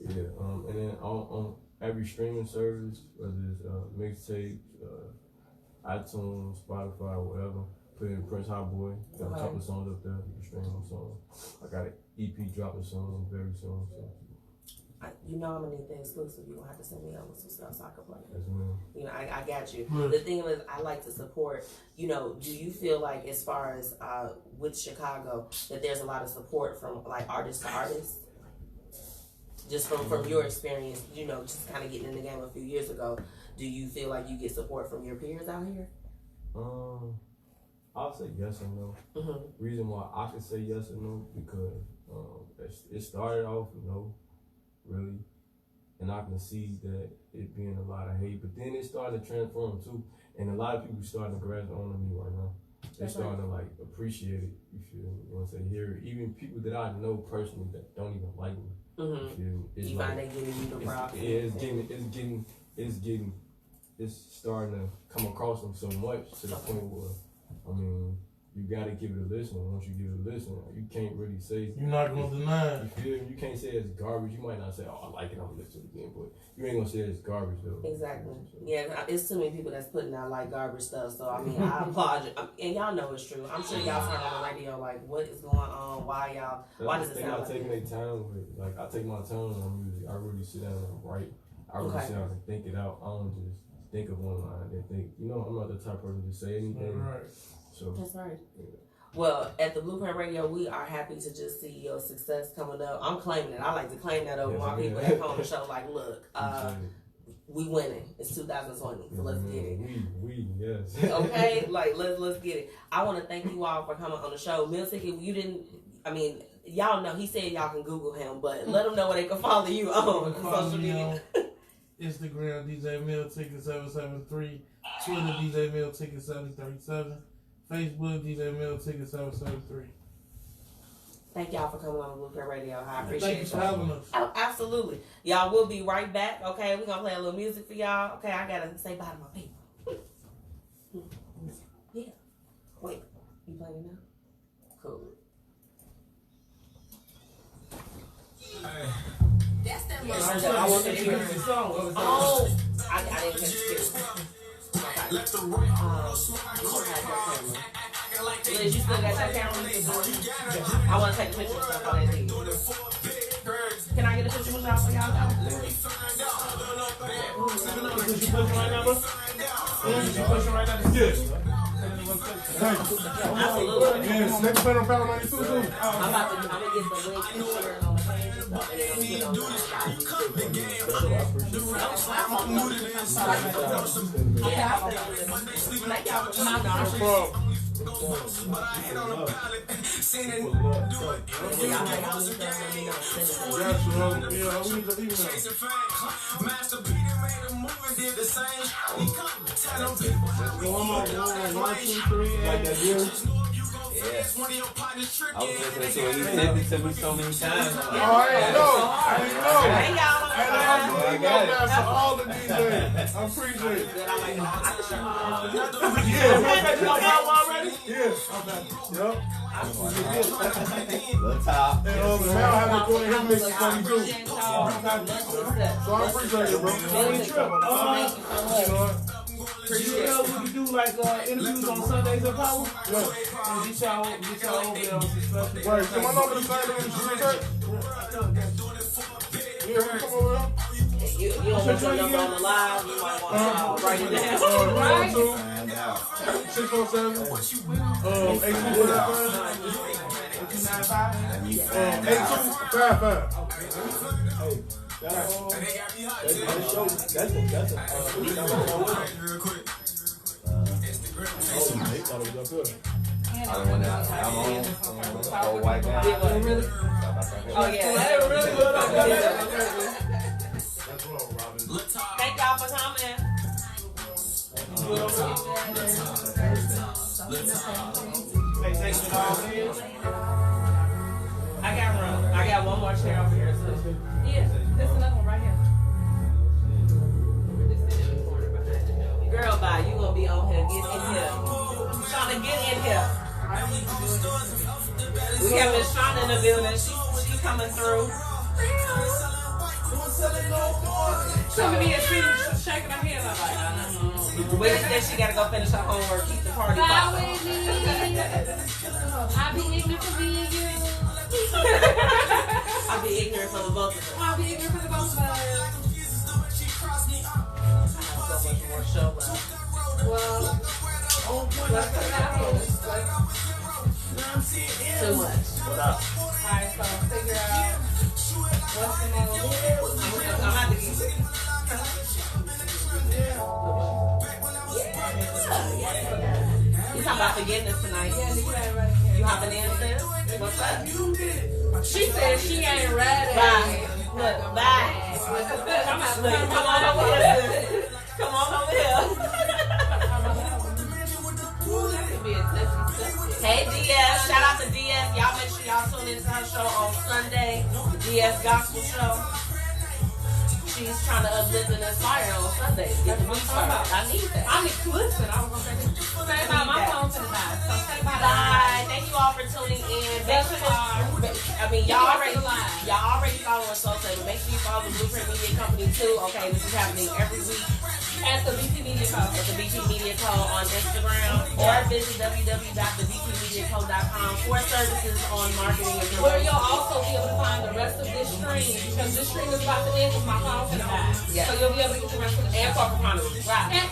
Yeah, and then on every streaming service, whether it's mixtape, iTunes, Spotify, whatever, put in Prince Hotboi. Got a couple of songs up there. You can stream them songs. I got an EP dropping soon, very soon. So. You know I'm gonna need the exclusive. You're gonna have to send me over some stuff so I can play. Yes, ma'am. You know, I got you. The thing is, I like to support. You know, do you feel like as far as with Chicago that there's a lot of support from like artist to artist? Just from your experience, you know, just kind of getting in the game a few years ago, do you feel like you get support from your peers out here? I'll say yes and no. Reason why I can say yes and no because it started off no, really, and I can see that it being a lot of hate, but then it started to transform too, and a lot of people starting to grasp on to me right now. They're starting to like appreciate it. You feel me? Once they hear it, even people that I know personally that don't even like me. It's you like, find they giving you the props. It's starting to come across them so much to the point where, I mean, you gotta give it a listen. Once you give it a listen, you can't really say you're not gonna deny it. You feel me? You can't say it's garbage. You might not say, oh, I like it, I'm gonna listen to it again, but you ain't gonna say it's garbage though. Exactly. Yeah, it's too many people that's putting out like garbage stuff. So I mean, I applaud you, and y'all know it's true. I'm sure y'all turn on the radio like, what is going on? Why y'all? Why does it sound like taking their time with it. Like I take my time on music. I really sit down and write. I really sit down and think it out. I don't just think of one line and think. You know, I'm not the type of person to say anything. Right. So that's right. Yeah. Well, at the Blueprint Radio, we are happy to just see your success coming up. I'm claiming it. I like to claim that over my people that come on the show. Like, look, we winning. It's 2020, so let's get it. We yes. Okay, like let's get it. I want to thank you all for coming on the show. Milticket, you didn't. I mean, y'all know he said y'all can Google him, but let them know where they can follow you on social media. Instagram DJ Milticket 773, Twitter DJ Milticket 737. Facebook, DJ Milticket 773. Thank y'all for coming on Blueprint Radio. I appreciate it. Thank you for having us. Oh, absolutely. Y'all will be right back, okay? We're going to play a little music for y'all. Okay, I got to say bye to my people. Yeah. Wait, you playing now? Cool. That's that one. I want to hear the song. Oh, I didn't catch it. Okay. You don't have your camera. Liz, you still got your camera? I want to take pictures of stuff on that thing. Can I get a picture with y'all for y'all? Is you pushing right now, bro? Is you pushing right now? Yes. Absolutely. Yes, next better power 92 too. I'm going to get the link and share it on the page and stuff. And then I'm going to Thank y'all for coming on. Yeah. I was listening to it. He sent it to me so many times. I know. For all the DJs. I appreciate it. Yes. Yep. Little top. And now I have to go in his mix funny too. So I appreciate it, bro. You know what we do like interviews on Sundays at Power? Yeah. And get y'all over there on some special. Right, come on over to Sunday with the street church. Yeah, come over here. You don't want your number on the live, you might want to write it down. Right? 647 8255. I'm on old white guy. Oh yeah, that really good. Thank y'all for coming. I got room. I got one more chair over here. So. Yeah, there's another one right here. Girl, bye. You gonna be on here. Get in here. Shonda, get in here. We have Miss Shonda in the building. She's coming through. She's gonna be shaking her head. I'm like, Wait, then she gotta go finish her homework. Keep the party bye, popping. Whitney. I'll be ignorant for being you. I'll be ignorant for the both of us. I'll be ignorant for the both of us. I have so much more show left. Well, let's put it out here. Too much. Alright, so figure out what's the name of it. I'm about to get You talking about forgiveness tonight? Yeah, you ain't ready. You hopping in, sis? What's up? She said she ain't ready. Bye. Look, bye. Come on over here, sis. Come on over here. Hey, DS. Shout out to DS. Y'all make sure y'all tune into her show on Sunday, the DS Gospel Show. She's trying to uplift and inspire on Sunday. Get the week started. I need that. I need to listen. I was going to say about my phone to the side. So say bye. Bye. Thank you all for tuning in. Make sure y'all already following Sosa, but make sure you follow the Blueprint Media Company too. Okay, this is happening every week at the BT Media Co. At the BT Media Co. on Instagram, or visit www.thebtmediaco.com for services on marketing and where promotion. you'll also be able to find the rest of this stream, because this stream is about to end because my phone's gonna die. Yeah. So you'll be able to get the rest of the And corporate chronicles. Right. And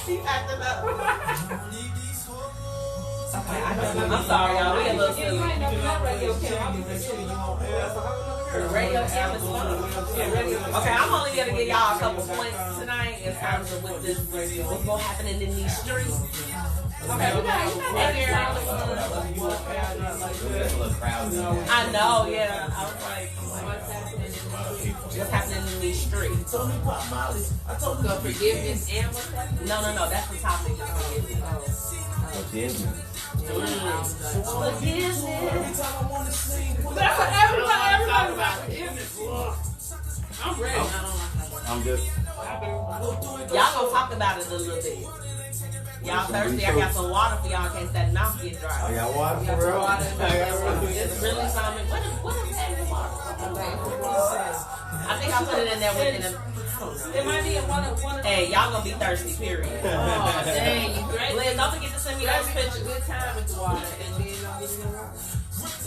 She's acting up. Okay, I'm sorry, y'all. We a little silly. radio Radio cam is fun. Okay, I'm only gonna give y'all a couple points tonight in terms of what's gonna happen in these streets. Okay, I know, yeah. I was like, what's happening in these streets? So Forgiveness and what's that? No, that's the topic. Forgiveness. Forgiveness. That's what everybody about forgiveness. I'm ready. I'm just. Y'all gonna talk about it a little bit. Y'all thirsty? I got some water for y'all in case that mouth get dry. I got water for real. It's really something. What is that in water? I think I put it in there with it might be in one of. Hey, y'all gonna be thirsty, period. Oh, dang, you great. Liz, don't forget to send me those pictures. Good time with the water, and then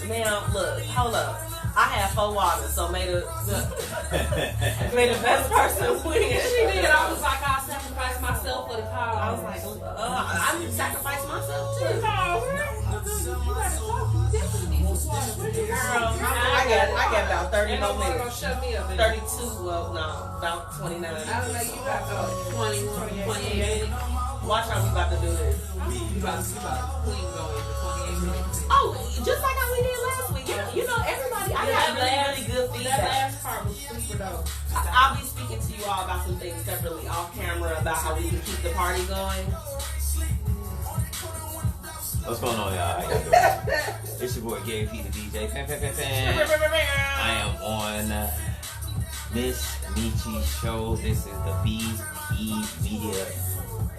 Man, look, hold up. I had 4 waters, so may the best person win. She did. I was like, I'll sacrifice myself for the cause. I was like, I need to sacrifice myself too. Girl, I got about 30 more minutes. 32, well, no, about 29. I was like, you got 21, 28. Watch how we about to do this. You about to clean going into 28 minutes. Oh, just like how we did last week. You know, everybody, I got really good feedback. That last part was super dope. I'll be speaking to you all about some things separately off camera about how we can keep the party going. What's going on, y'all? It's your boy Gary P, the DJ. I am on Miss Michi's show. This is the BT Media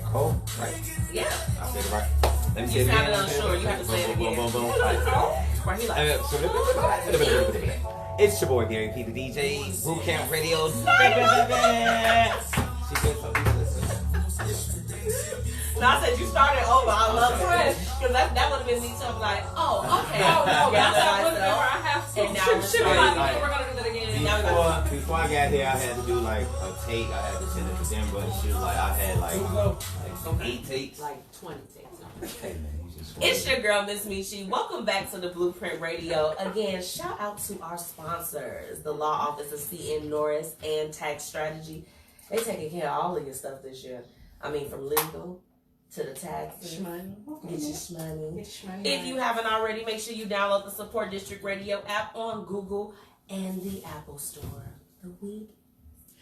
Co. Right? Yeah. I said it right. Let me say You it sounded again. unsure. You have to say it again. Boom, boom, boom. Right, he like, It's your boy Gary P, the DJ. Boot Camp Radio. She said something. no, I said you started over. I love it. Because that would have been me something like, oh, okay. Oh, no, Yeah, that's not good. I have to. And now we're We're going to do that again. Now before I got here, I had to do like a take. I had to send it to them, but she was like, I had like 8 takes. Like 20 takes. Hey, man, you just It's your girl, Miss Michi. Welcome back to the Blueprint Radio. Again, shout out to our sponsors, the Law Office of C.N. Norris and Tax Strategy. They taking care of all of your stuff this year. I mean, from legal to the taxes. Get your shmoney. If you haven't already, make sure you download the Support District Radio app on Google and the Apple Store. The Week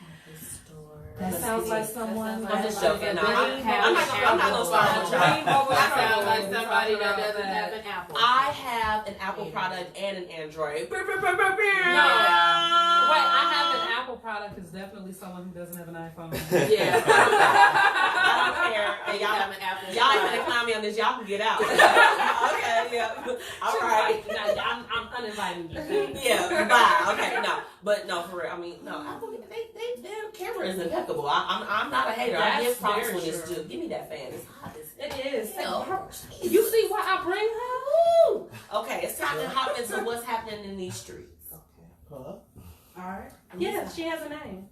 Apple Store. That sounds like someone. I'm just joking. No, I'm not gonna start with y'all. That sounds like somebody that doesn't have an Apple. I have an Apple product and an Android. No. Wait, I have an Apple product. Is definitely someone who doesn't have an iPhone. Yeah. I don't care. And y'all have an Apple. Y'all ain't gonna climb me on this. Y'all can get out. Okay, yeah. All right. I'm uninviting you. Yeah, bye. Okay, no. But no, for real. I mean, no, Apple, their camera is impeccable. I'm not a hater. I give props when it's due. Give me that fan. It's hot. It is. Yeah. You see why I bring her? Woo. Okay, it's time to hop into what's happening in these streets. Huh? Alright. Yeah, she has a name.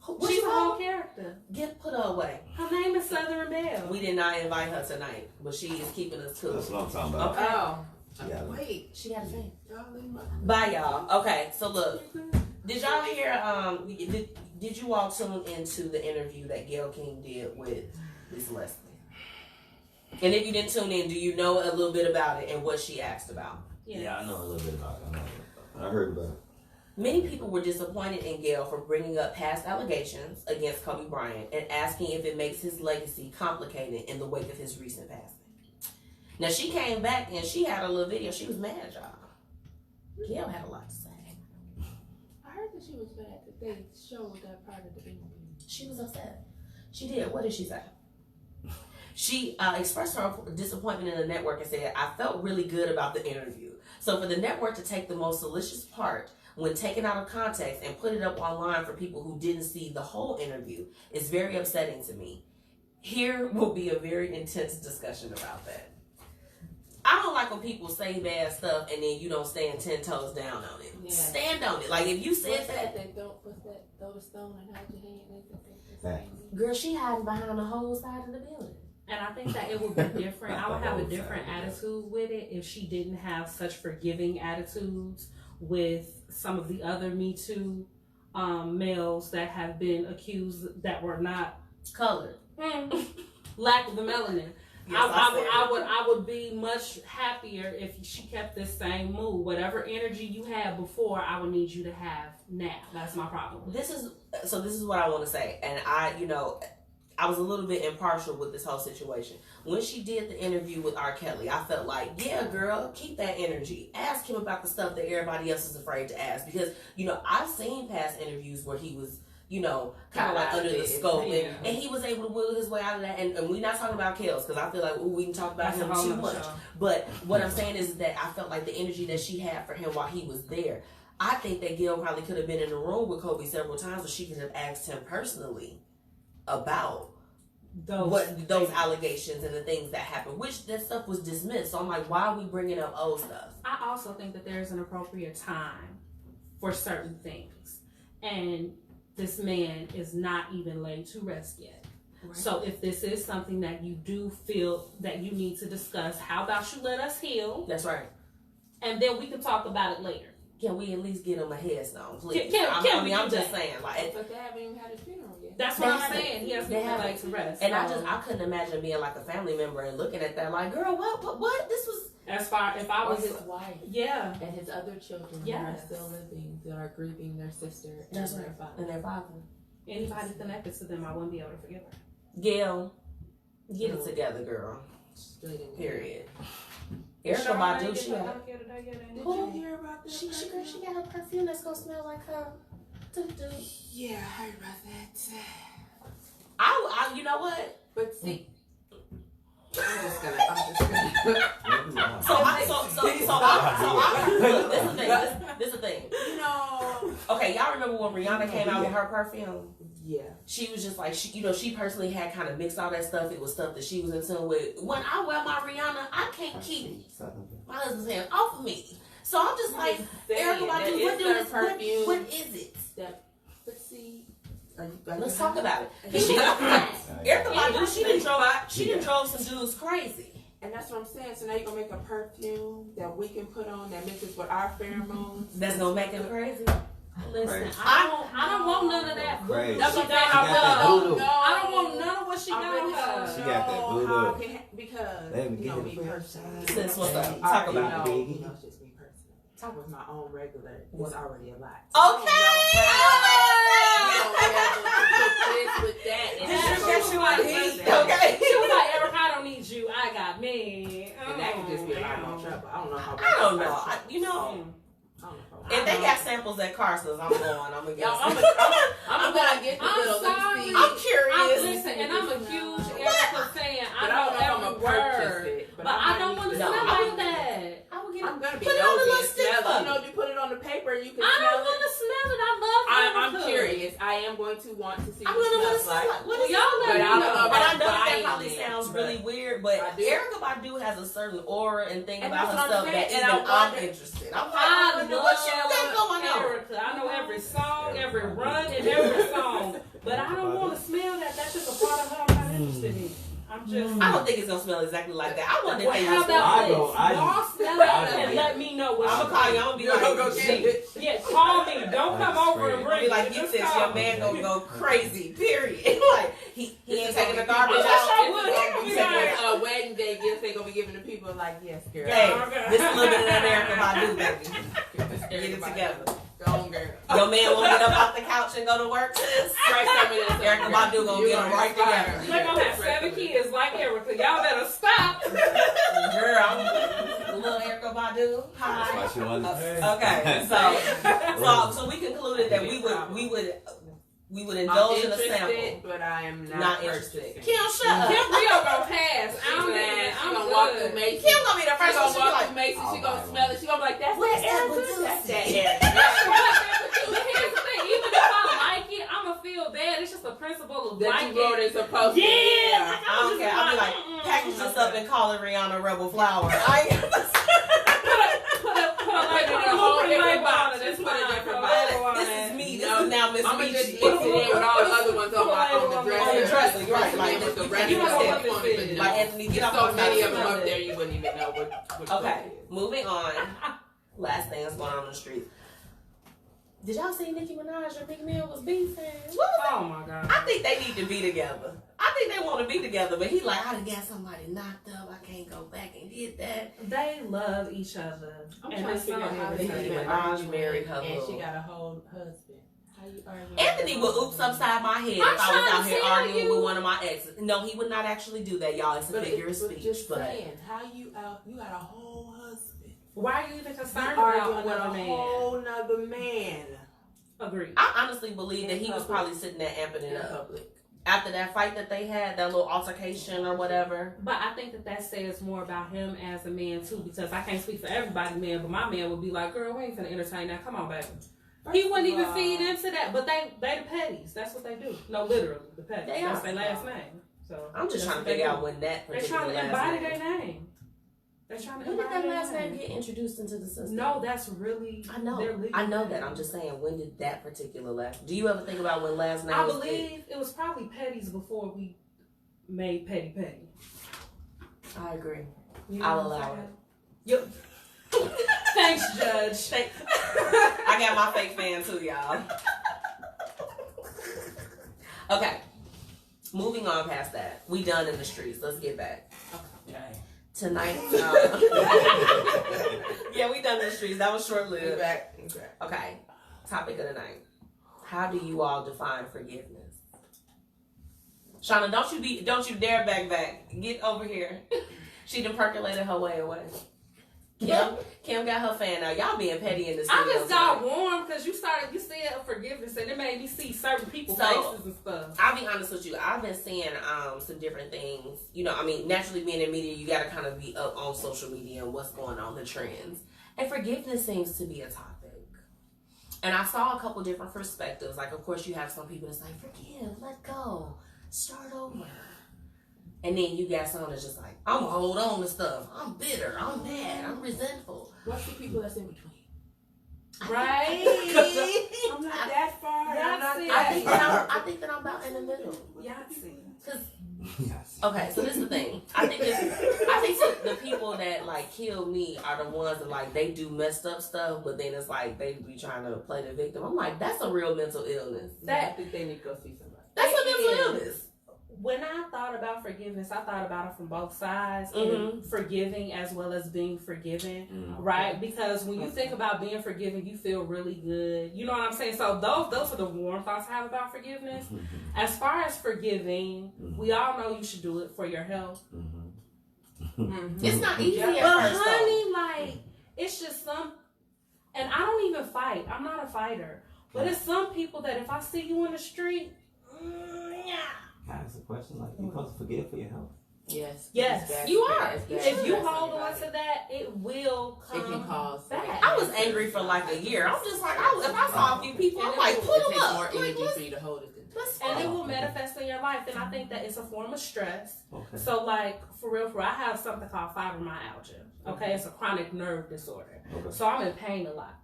What's She's a wrong? whole character. Put her away. Her name is Southern Belle. We did not invite her tonight, but she is keeping us cool. That's what I'm talking about. Okay. Yeah. Wait. She got a thing. Bye, y'all. Okay, so look. Did y'all hear, did you all tune into the interview that Gayle King did with Miss Leslie? And if you didn't tune in, do you know a little bit about it and what she asked about? Yeah, I know a little bit about it. I heard about it. Many people were disappointed in Gayle for bringing up past allegations against Kobe Bryant and asking if it makes his legacy complicated in the wake of his recent passing. Now, she came back and she had a little video. She was mad, y'all. Gayle had a lot to say. I heard that she was mad that they showed that part of the interview. She was upset. She did. What did she say? She expressed her disappointment in the network and said, I felt really good about the interview. So for the network to take the most salacious part when taken out of context and put it up online for people who didn't see the whole interview is very upsetting to me. Here will be a very intense discussion about that. I don't like when people say bad stuff and then you don't stand 10 toes down on it. Yeah. Stand on it. Like if you said that. Throw the stone and hide your hand. Girl, she hiding behind the whole side of the building. And I think that it would be different. I would have a different attitude with it if she didn't have such forgiving attitudes with some of the other Me Too males that have been accused that were not colored. Lack of the melanin. Yes, I would be much happier if she kept this same mood. Whatever energy you had before, I would need you to have now. That's my problem. This is what I want to say. And I was a little bit impartial with this whole situation. When she did the interview with R. Kelly, I felt like, yeah, girl, keep that energy. Ask him about the stuff that everybody else is afraid to ask. Because, I've seen past interviews where he was, kind of like under the scope. Yeah. And he was able to wiggle his way out of that. And we're not talking about Kels, because I feel like, we can talk about him too much. Show. But what I'm saying is that I felt like the energy that she had for him while he was there, I think that Gayle probably could have been in the room with Kobe several times where she could have asked him personally about those allegations and the things that happened, which that stuff was dismissed. So I'm like, why are we bringing up old stuff? I also think that there's an appropriate time for certain things, and this man is not even laid to rest yet. Right. So if this is something that you do feel that you need to discuss, how about you let us heal? That's right. And then we can talk about it later. Can we at least get him a headstone, please? I'm just saying, like, but they haven't even had a funeral yet. That's what I'm saying. He has to like to rest. And I couldn't imagine being like a family member and looking at that, like, girl, what? This was. As far if I was his wife, yeah, and his other children who are still living, they are grieving their sister and their father. And their father. Anybody connected to them, I wouldn't be able to forgive her. Gayle, get it together, girl. Period. Erica Badu, she had. Did you hear about that? She got her perfume that's gonna smell like her. Yeah, I heard about that. I you know what? But see, I'm just gonna. This is the thing. Okay, y'all remember when Rihanna came out with her perfume? Yeah. She was just like, she personally had kind of mixed all that stuff. It was stuff that she was in tune with. When I wear my Rihanna, I can't keep my husband's hand off of me. So I'm just like, Erica Badu, what is it? But see, let's talk about it. Erica Badu, she done drove some dudes crazy. And that's what I'm saying. So now you're gonna make a perfume that we can put on that mixes with our pheromones. That's gonna make them crazy. Listen, I don't want none of that. Crazy. That's what I don't want none of what she got on her. She got that voodoo. Because Let me get me it. personally. Since what's up? Talk about it. It's just me personally. Talk with my own regular. It's already a lot. With that. Okay. She was like, Erica, I don't need you. I got me. And that could just be a lot more trouble. I don't know how. I don't know. If they got samples at Carson's, I'm going. I'm gonna get. I'm gonna get the little. Sorry. I'm curious. Listen, and I'm a huge Erica fan. I know every word, but I don't want to smell like that. I'm gonna be nosy and smell it. You know, you put it on the paper and you can smell it. I don't want to smell it. I love Erica. I'm curious. I am going to want to see I'm what gonna it smells like. What is y'all but I don't know. But I know that buying probably it, sounds but really weird. But Erica Badu has a certain aura and thing about that's what herself I'm that saying. even And I'm interested. I'm like, I I wonder what she got going on. Erica. I know every song, every run, and every song. But I don't want to smell that. That's just a part of her I'm not interested in. I'm just. I don't think it's gonna smell exactly like that. I wonder if they How just. about this? Y'all smell it and let me know what. I'm gonna call you. I'm gonna be like, go get it. Yeah, call me. Don't come over and I'll bring be like, it. get Just this. call Your me. man gonna go crazy. Period. Like he ain't taking the garbage I out. wish I would. It's gonna be a wedding day gifts they gonna be giving to people like, yes, girl. Hey, this is a little bit of that Erica Badu, baby. Get it together. Go on, girl. Your man won't get up off the couch and go to work, sis. Right, some of this. Erica Badu gonna get them right together. They're gonna have 7 kids like Erica. Y'all better stop. Girl, I'm little Erica Badu. Hi. That's why she wanted Okay, so we concluded that we would indulge in a sample. But I am Not interested. Kim, shut up. Kim Brio gonna pass. I'm gonna walk through good. Macy's. Kim gonna be the first one. She gonna walk through Macy's. She gonna smell it. She gonna be like, that's Where's that Erica. Badu? That's that Erica. But here's the thing, even if I like it, I'ma feel bad. It's just the principle of That liking you wrote is supposed to. Yeah. I don't care. I'll be like, package this up and call it Rihanna Rebel Flower. Put a whole different box. Just put a different This is me. This is now Miss I'm gonna just Michi. mix it in with all the other ones on the dresser. On the dresser, you're right. Like Like, the you rest don't know of what the this is. Like, Anthony, get off so my many couch. of them up there, you wouldn't even know what Okay, moving on. Last thing that's going on in the street. Did y'all see Nicki Minaj and Big Mill was beefing? Oh my God. I think they need to be together. I think they want to be together, but he like, I done got somebody knocked up. I can't go back and get that. They love each other. I'm and trying to it's figure out so how Nicki they Minaj married her and she little- got a whole husband. How you arguing? Anthony would oops upside my head if I was out here arguing with one of my exes. No, he would not actually do that, y'all. It's a figure of speech. Just But saying, how you out? You got a whole husband. Why are you even concerned You about arguing with another a man? whole nother man. Agreed. I honestly believe that he was probably sitting there amping it In up. public. After that fight that they had, that little altercation or whatever. But I think that says more about him as a man too, because I can't speak for everybody, man, but my man would be like, girl, we ain't finna entertain that. Come on, baby. He wouldn't even feed into that, but they the petties. That's what they do. No, literally, the petties. They That's are. their last name. So I'm just that's trying to what they figure do. out when that They're particular trying to embody last their name. They're trying to When did embody that their last name get introduced into the system? No, that's really. I know. their legal I know name. that. I'm just saying, when did that particular last? Do you ever think about when last names? I believe it was probably petties before we made petty. I agree. You know I'll what I'm allow saying? it. Yep. Thanks, Judge. I got my fake fan too, y'all. Okay. Moving on past that. We done in the streets. Let's get back. Okay. Tonight. Yeah, we done in the streets. That was short lived. Back. Okay. Topic of the night. How do you all define forgiveness? Shauna, don't you dare back. Get over here. She done percolated her way away. Kim got her fan out. Y'all being petty in the studio. I just got warm because you said forgiveness and it made me see certain people's faces and stuff. I'll be honest with you. I've been seeing some different things. You know, I mean, naturally being in media, you got to kind of be up on social media and what's going on, the trends. And forgiveness seems to be a topic. And I saw a couple different perspectives. Like, of course, you have some people that's like, forgive, let go, start over. And then you got someone that's just like, I'm going to hold on to stuff. I'm bitter. I'm mad. I'm resentful. What's the people that's in between? Right? I'm not that far. I'm not I think that I'm about in the middle. Okay, so this is the thing. I think the people that like kill me are the ones that like they do messed up stuff, but then it's like they be trying to play the victim. I'm like, that's a real mental illness. I think they need to go see somebody. That's a mental illness. When I thought about forgiveness, I thought about it from both sides, and forgiving as well as being forgiven, right? Because when you think about being forgiven, you feel really good. You know what I'm saying? So those are the warm thoughts I have about forgiveness. As far as forgiving, we all know you should do it for your health. It's not easy at But first, honey, like, it's just and I don't even fight. I'm not a fighter. But it's some people that if I see you in the street, Can I ask a question? Like, you supposed to forgive for your health? Yes. You are. It's bad. If you hold on to that, it will come It can cause back. I was angry for like a year. I'm just like, if I saw a few people, I'm like, pull them up. More energy for you to hold it. And it will manifest in your life. And I think that it's a form of stress. Okay. So, like, for real, I have something called fibromyalgia. Okay, it's a chronic nerve disorder. Okay. So I'm in pain a lot.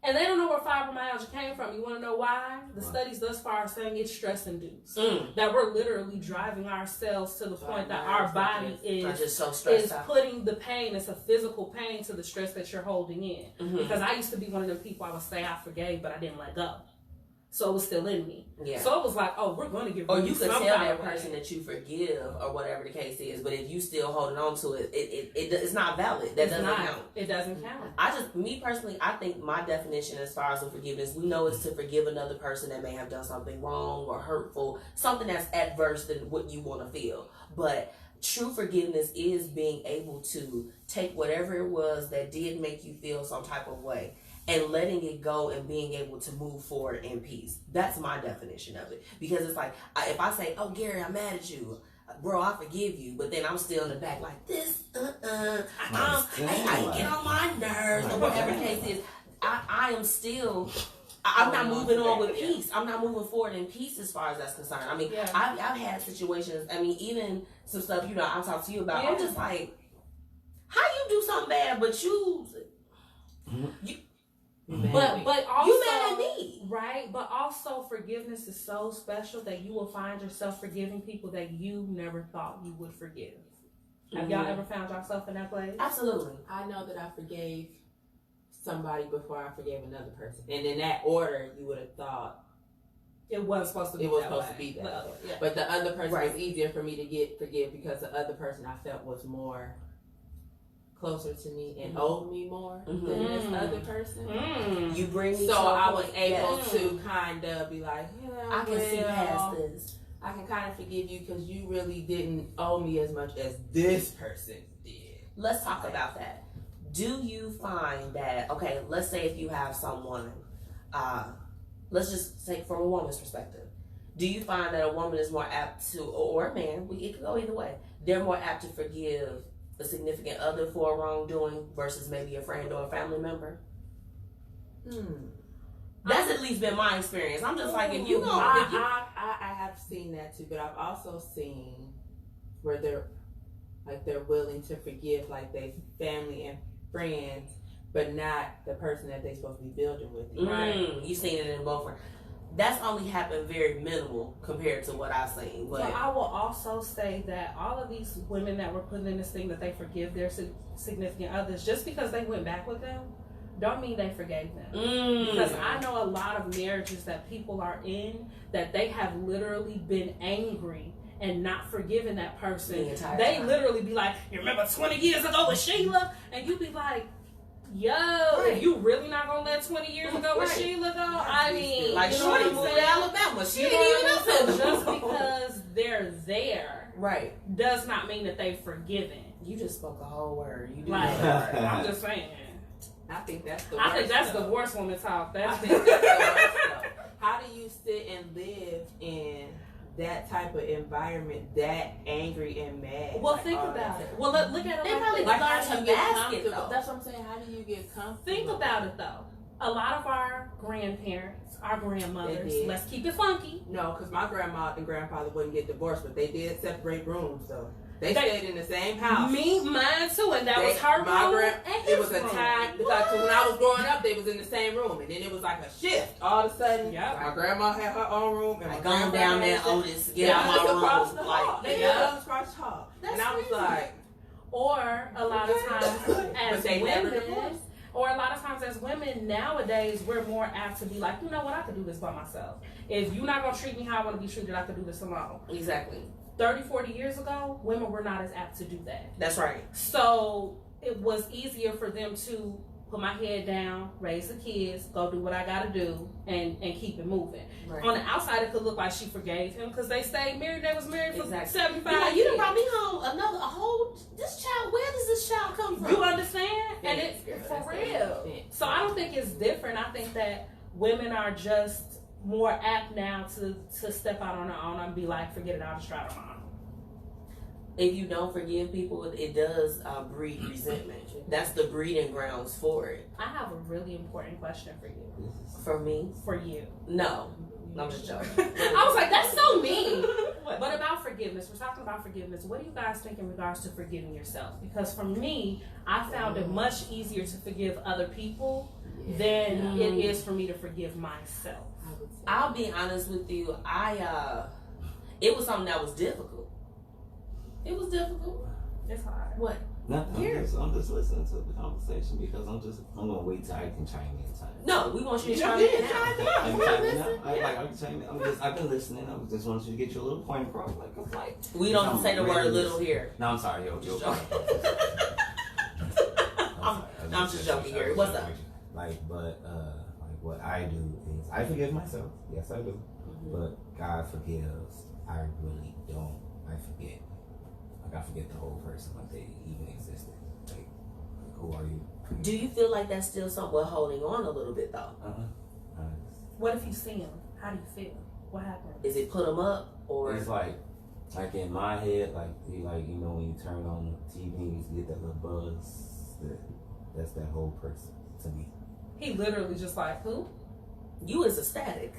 And they don't know where fibromyalgia came from. You want to know why? The studies thus far are saying it's stress-induced. That we're literally driving ourselves to the point that our body is so stressed out. putting the pain, it's a physical pain to the stress that you're holding in. Because I used to be one of them people I would say I forgave, but I didn't let go. So it was still in me. Yeah. So it was like, oh, we're going to give. Or you could tell that person that you forgive, or whatever the case is. But if you still holding on to it, it's not valid. That doesn't count. It doesn't count. Me personally, I think my definition as far as the forgiveness, we know is to forgive another person that may have done something wrong or hurtful, something that's adverse than what you want to feel. But true forgiveness is being able to take whatever it was that did make you feel some type of way, and letting it go and being able to move forward in peace. That's my definition of it. Because it's like, if I say, oh, Gary, I'm mad at you. Bro, I forgive you. But then I'm still in the back like this. I get on my nerves, or whatever the case is. I am still... I'm not moving on with peace. I'm not moving forward in peace as far as that's concerned. I mean, I've had situations, I mean, even some stuff, you know, I'll talk to you about. I'm just like, how you do something bad, but you But also, you mad at me, right? But also, forgiveness is so special that you will find yourself forgiving people that you never thought you would forgive. Have y'all ever found yourself in that place? Absolutely. I know that I forgave somebody before I forgave another person, and in that order, you would have thought it was supposed to be. that way. Yeah. But the other person was easier for me to forgive because the other person I felt was more closer to me and owed me more than this other person. You bring me so I was able to kind of be like, I can see past this. I can kind of forgive you because you really didn't owe me as much as this person did. Let's talk about that. Do you find that, okay, let's say if you have someone, let's just say from a woman's perspective, do you find that a woman is more apt to, or a man, it could go either way, they're more apt to forgive a significant other for wrongdoing versus maybe a friend or a family member? That's at least been my experience. I'm just like, if you go, I have seen that too, but I've also seen where they're willing to forgive like they family and friends, but not the person that they're supposed to be building with. Right? You've seen it in both. That's only happened very minimal compared to what I've seen. But so I will also say that all of these women that were putting in this thing that they forgive their significant others, just because they went back with them, don't mean they forgave them. Because I know a lot of marriages that people are in that they have literally been angry and not forgiving that person. They literally be like, you remember 20 years ago with Sheila? And you be like, yo, if you really not gonna let 20 years ago with Sheila go? I mean, like Shorty moved to Alabama. She ain't even up there. Just because they're there, does not mean that they've forgiven. You just spoke a whole word. You do I'm just saying. I think that's the worst woman talk. That's the worst though. How do you sit and live in that type of environment, that angry and mad? Well, think about it. Well, look at it. They probably learn to mask it, though. That's what I'm saying. How do you get comfortable? Think about it, though. A lot of our grandparents, our grandmothers, let's keep it funky. No, because my grandma and grandfather wouldn't get divorced, but they did separate rooms, though. They stayed in the same house. Mine too, and that was her room. It was a time because when I was growing up, they was in the same room, and then it was like a shift. All of a sudden, my grandma had her own room, and my going down there, Otis, get out my room. Across the hall. Like, They lived across the hall, and I was like, or a lot of times as they never women. divorced. Or a lot of times as women nowadays, we're more apt to be like, you know what, I could do this by myself. If you're not going to treat me how I want to be treated, I could do this alone. Exactly. 30, 40 years ago, women were not as apt to do that. That's right. So it was easier for them to put my head down, raise the kids, go do what I got to do, and keep it moving. Right. On the outside, it could look like she forgave him because they stayed married. They was married for 75 years. You done brought me home this child. Where does this child come from? You understand? And it's for real. So I don't think it's different. I think that women are just more apt now to step out on their own and be like, forget it, I'll just try it on my own. If you don't forgive people, it does breed resentment. That's the breeding grounds for it. I have a really important question for you. For me? For you. No. I'm just joking. I was like, that's so mean. But about forgiveness, we're talking about forgiveness. What do you guys think in regards to forgiving yourself? Because for me, I found it much easier to forgive other people than it is for me to forgive myself. I'll be honest with you. It was something that was difficult. It was difficult. It's hard. What? Nothing. I'm just listening to the conversation because I'm gonna wait till I can chime in. No, we want you to chime in. I've been listening. I just want you to get your little point across. Like we don't say the word "little" here. No, I'm sorry, yo. I'm just joking here. What's up? But what I do is I forgive myself. Yes, I do. But God forgives. I really don't. I forget. I forget the whole person, like they even existed. Like, who are you? Do you feel like that's still something we're holding on a little bit though? What if you see him? How do you feel? What happened? Is it put him up or? It's like in my head, when you turn on the TV and you get that little buzz. That's that whole person to me. He literally just like who? You is ecstatic.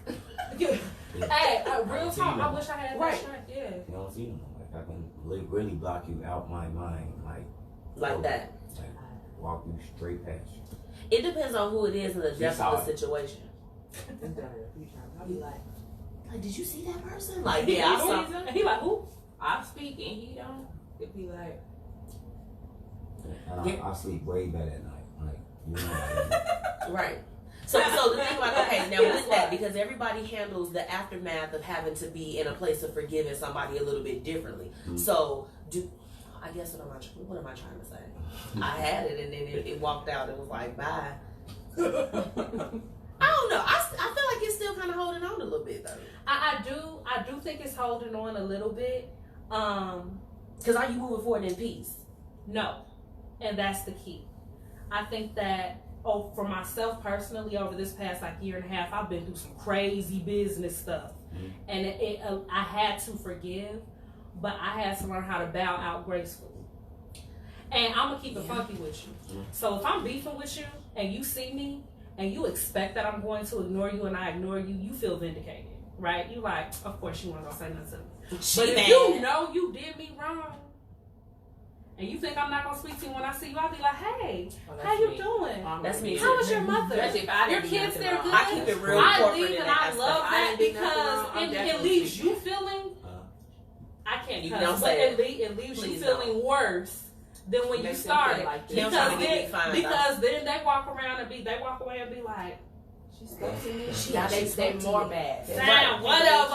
Hey, real talk. I wish I had that strength. Yeah. You don't see them. I can really block you out my mind, like that. Like, walk you straight past you. It depends on who it is and the depth of the situation. I'll be like, did you see that person? Like, yeah, I saw. He like who? I'm speaking. He don't. It'd be like. And I sleep way better at night. Like, you know. Right. So the thing about, okay, now with that, because everybody handles the aftermath of having to be in a place of forgiving somebody a little bit differently. So, I guess what am I trying to say? I had it and then it walked out. It was like, bye. I don't know. I feel like it's still kind of holding on a little bit though. I do think it's holding on a little bit. Because are you moving forward in peace? No, and that's the key. I think that. For myself personally, over this past year and a half, I've been through some crazy business stuff, and I had to forgive, but I had to learn how to bow out gracefully. And I'm gonna keep it funky with you. So if I'm beefing with you and you see me and you expect that I'm going to ignore you and I ignore you, you feel vindicated, right? You like, of course you weren't gonna say nothing to me. But if you know you did me wrong, and you think I'm not gonna speak to you when I see you, I'll be like, hey, how you doing? That's me. How was your mother? Your kids, they're good. I keep it real. I leave and I love that because it leaves you feeling. I can't. You don't but say it leaves you feeling worse than when you started. Because then they walk away and be like. She spoke to me. They more bad. Damn, whatever.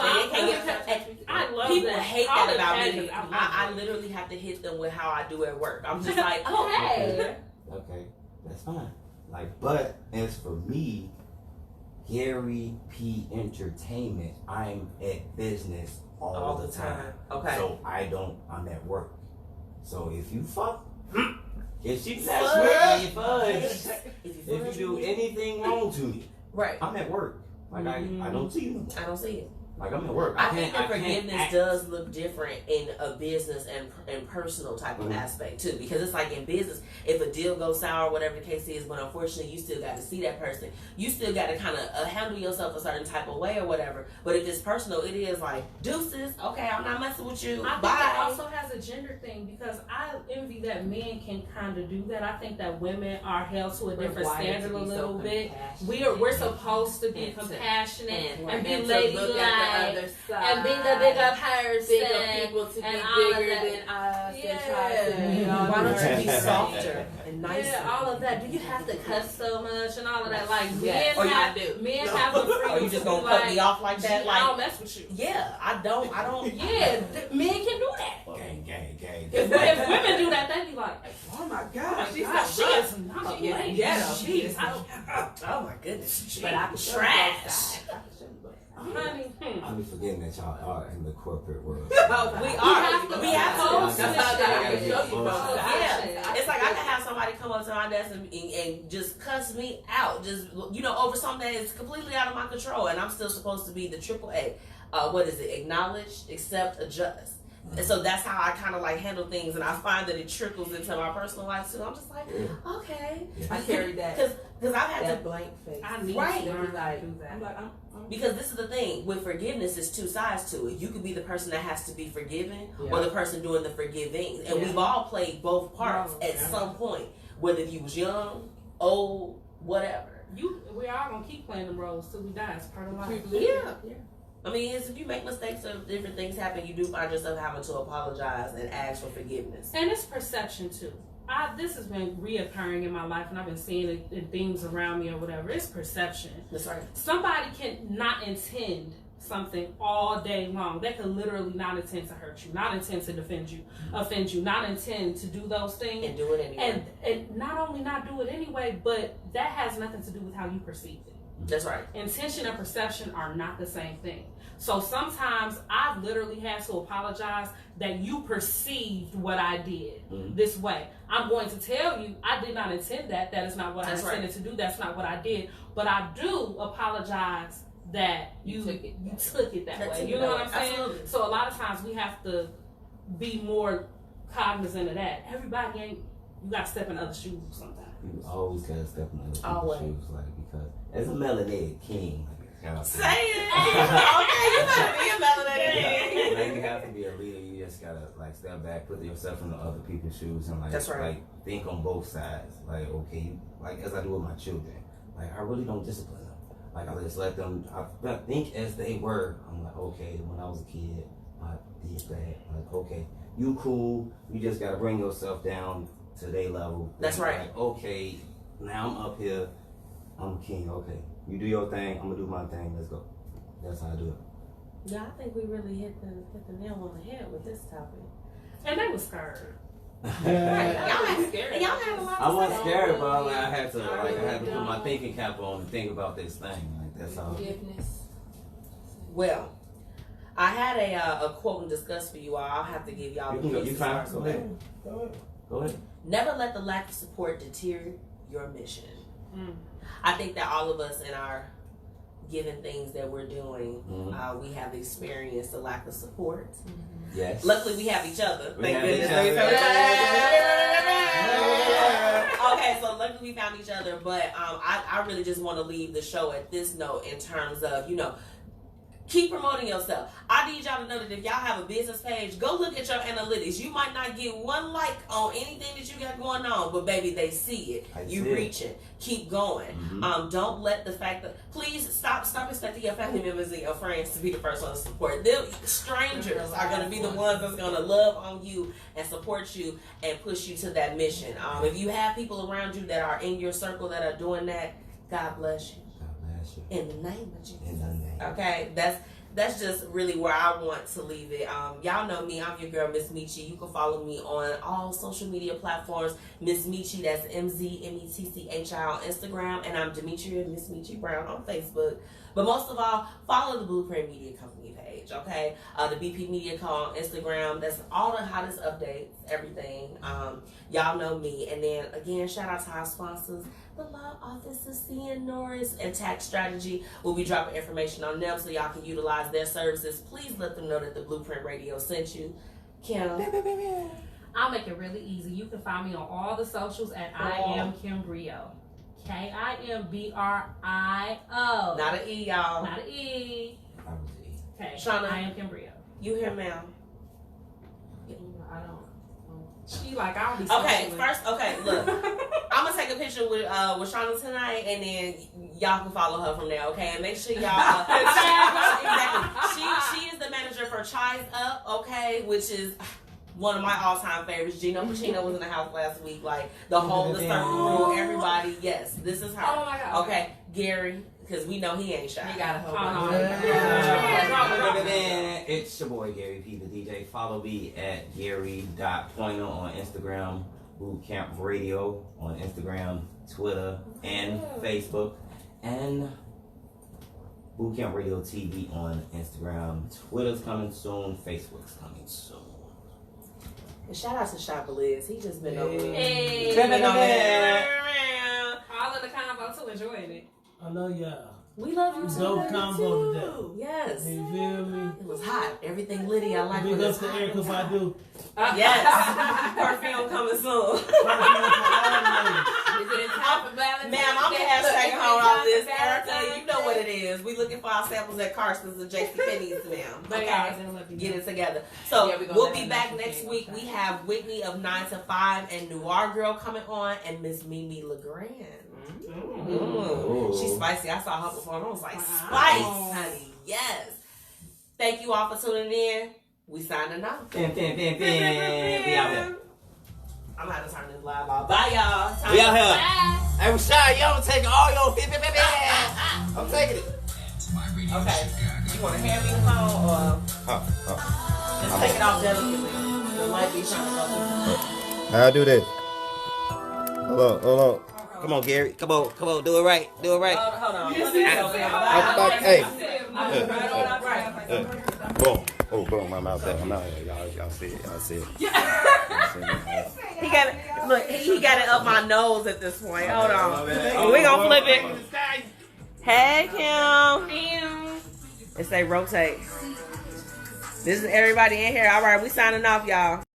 I love people that. hate that about me. I literally have to hit them with how I do at work. I'm just like, okay, that's fine. But as for me, Gary P. Entertainment, I'm at business all the time. Okay. So I'm at work. So if you fuck, if she mess with me, fudge. If you do anything wrong to me, right, I'm at work. I don't see you. I don't see it. Like, I'm at work. I think that forgiveness does look different in a business and personal type of aspect too, because it's like in business, if a deal goes sour, or whatever the case is, but unfortunately you still got to see that person, you still got to kind of handle yourself a certain type of way or whatever. But if it's personal, it is like deuces. Okay, I'm not messing with you. I think Bye. that also has a gender thing, because I envy that men can kind of do that. I think that women are held to a different standard a little bit. We're supposed to be compassionate and be ladylike. And being the bigger person, think of people to be bigger than us, and try to why don't you be softer and nicer? Yeah, all of that. Do you have to cuss so much and all of that? Like Yeah. men have the freedom. Are you just gonna cut me off like that? I don't mess with you. Yeah, I don't. Yeah, men can do that. Gang. If women do that, they'd be like, oh my God, she is not she is. Oh my goodness. But I can trash. Honey, I be forgetting that y'all are in the corporate world. We have to. Yeah, it's like I can have somebody come up to my desk and just cuss me out, just over something that is completely out of my control, and I'm still supposed to be the AAA. What is it? Acknowledge, accept, adjust. And so that's how I kind of like handle things, and I find that it trickles into my personal life too. I'm just like, okay, I carry that because I've had that blank face. I need to learn how to do that. I'm like, because this is the thing with forgiveness, is two sides to it. You could be the person that has to be forgiven, or the person doing the forgiving, and we've all played both parts at some point, whether you was young, old, whatever. We all gonna keep playing them roles till we die. It's part of life. Yeah. I mean, if you make mistakes or different things happen, you do find yourself having to apologize and ask for forgiveness. And it's perception too. This has been reoccurring in my life, and I've been seeing it in things around me or whatever. It's perception. That's right. Somebody can not intend something all day long. They can literally not intend to hurt you, not intend to offend you, not intend to do those things. And do it anyway. And not only not do it anyway, but that has nothing to do with how you perceive it. That's right. Intention and perception are not the same thing. So sometimes I've literally had to apologize that you perceived what I did this way. I'm going to tell you I did not intend that. That is not what I intended to do. That's not what I did. But I do apologize that you took it that way. You know what I'm saying? Absolutely. So a lot of times we have to be more cognizant of that. Everybody ain't, you got to step in other shoes sometimes. You always gotta step in other people's shoes, like, because as a melanated king, say it. Okay, you better be a melanated king. Like, you have to be a leader. You just gotta like step back, put yourself in the other people's shoes, and like, that's right. Like think on both sides. Like, okay, like as I do with my children, like I really don't discipline them. Like I just let them. I think as they were. I'm like, okay, when I was a kid, I did that. Like, okay, you cool. You just gotta bring yourself down to their level. That's right. Like, okay, now I'm up here. I'm king. Okay, you do your thing. I'm gonna do my thing. Let's go. That's how I do it. Yeah, I think we really hit the nail on the head with this topic. And they were scared. Y'all scared. Y'all had a lot of I wasn't scared, but I had to put my thinking cap on and think about this thing. Like that's all. Forgiveness. Well, I had a quote and discuss for you all. I'll have to give y'all the You fine? Go ahead. Never let the lack of support deter your mission. I think that all of us in our given things that we're doing, we have experienced a lack of support. Yes. Luckily, we have each other. We have goodness. each other. Okay, so luckily we found each other. But I really just want to leave the show at this note in terms of, keep promoting yourself. I need y'all to know that if y'all have a business page, go look at your analytics. You might not get one like on anything that you got going on, but baby, they see it. You reaching. Keep going. Don't let the fact that, please stop expecting your family members and your friends to be the first ones to support. Them strangers are going to be the ones that's going to love on you and support you and push you to that mission. If you have people around you that are in your circle that are doing that, God bless you. In the name of Jesus. In the name. Okay, that's just really where I want to leave it. Y'all know me. I'm your girl, Miss Michi. You can follow me on all social media platforms. Miss Michi, that's MZMETCHI on Instagram, and I'm Demetria Miss Michi Brown on Facebook. But most of all, follow the Blueprint Media Company page, okay? The BP Media Co on Instagram. That's all the hottest updates, everything. Y'all know me. And then, again, shout out to our sponsors, the Law Office of C.N. Norris and Tax Strategy. We'll be dropping information on them so y'all can utilize utilize their services, please let them know that the Blueprint Radio sent you. Kim. I'll make it really easy. You can find me on all the socials at I am Kim Brio. KIMBRIO. Not an E, y'all. Not an E. Okay. Shronda, I am Kim Brio. You hear, ma'am? I don't. She like I don't be. Okay, first, look, I'm gonna take a picture with Shronda tonight, and then y'all can follow her from there. Okay, and make sure y'all. Exactly. She is the manager for Chai's Up. Okay, which is one of my all-time favorites. Gino Pacino was in the house last week. Like the whole the circle crew, everybody. Yes, this is her. Oh my God. Okay, Gary, because we know he ain't shy. He got a whole It's your boy Gary P, the DJ. Follow me at Gary.Pointer on Instagram, Bootcamp Radio on Instagram, Twitter, and Facebook, and Bootcamp Radio TV on Instagram. Twitter's coming soon, Facebook's coming soon. And shout out to Shopper Liz. He just been over there. Hey. Been over there. All in the combo too, enjoying it. I love y'all. We love you too. Dope combo today. Yes. You feel me? It was hot. Everything litty. I like Big when up it's to hot. Erica Badu. Yes. Perfume coming soon. Is it in time for Valentine's Ma'am, I'm Day? gonna have Shay on all this. Erica, Valentine's you know what it Day? is. We looking for our samples at Carson's and JCPenney's, ma'am. But Okay. guys, they'll let me Get know. it together. So Yeah, we gonna we'll let be them back know next she week. ain't We okay. have Whitney of 9 to 5 and Noir Girl coming on, and Miss Mimi LeGrand. She's spicy. I saw her perform. I was like, spice, honey. Yes. Thank you all for tuning in. We signing off. Be out here. I'm gonna have to turn this live off. Bye, y'all. We out here. Hey, Rashad, y'all take all your I'm taking it. Okay. You want to hand me the phone or just take it off delicately? The light be trying to go through. I'll do this. Hold on. Come on, Gary. Come on. Do it right. Hold on. Hey. Right. Boom. Oh, boom. I'm out there. Y'all see it. He got it. Look, he got it up my nose at this point. Hold on. We gonna flip it. Hey, Kim. It say rotate. This is everybody in here. All right, we signing off, y'all.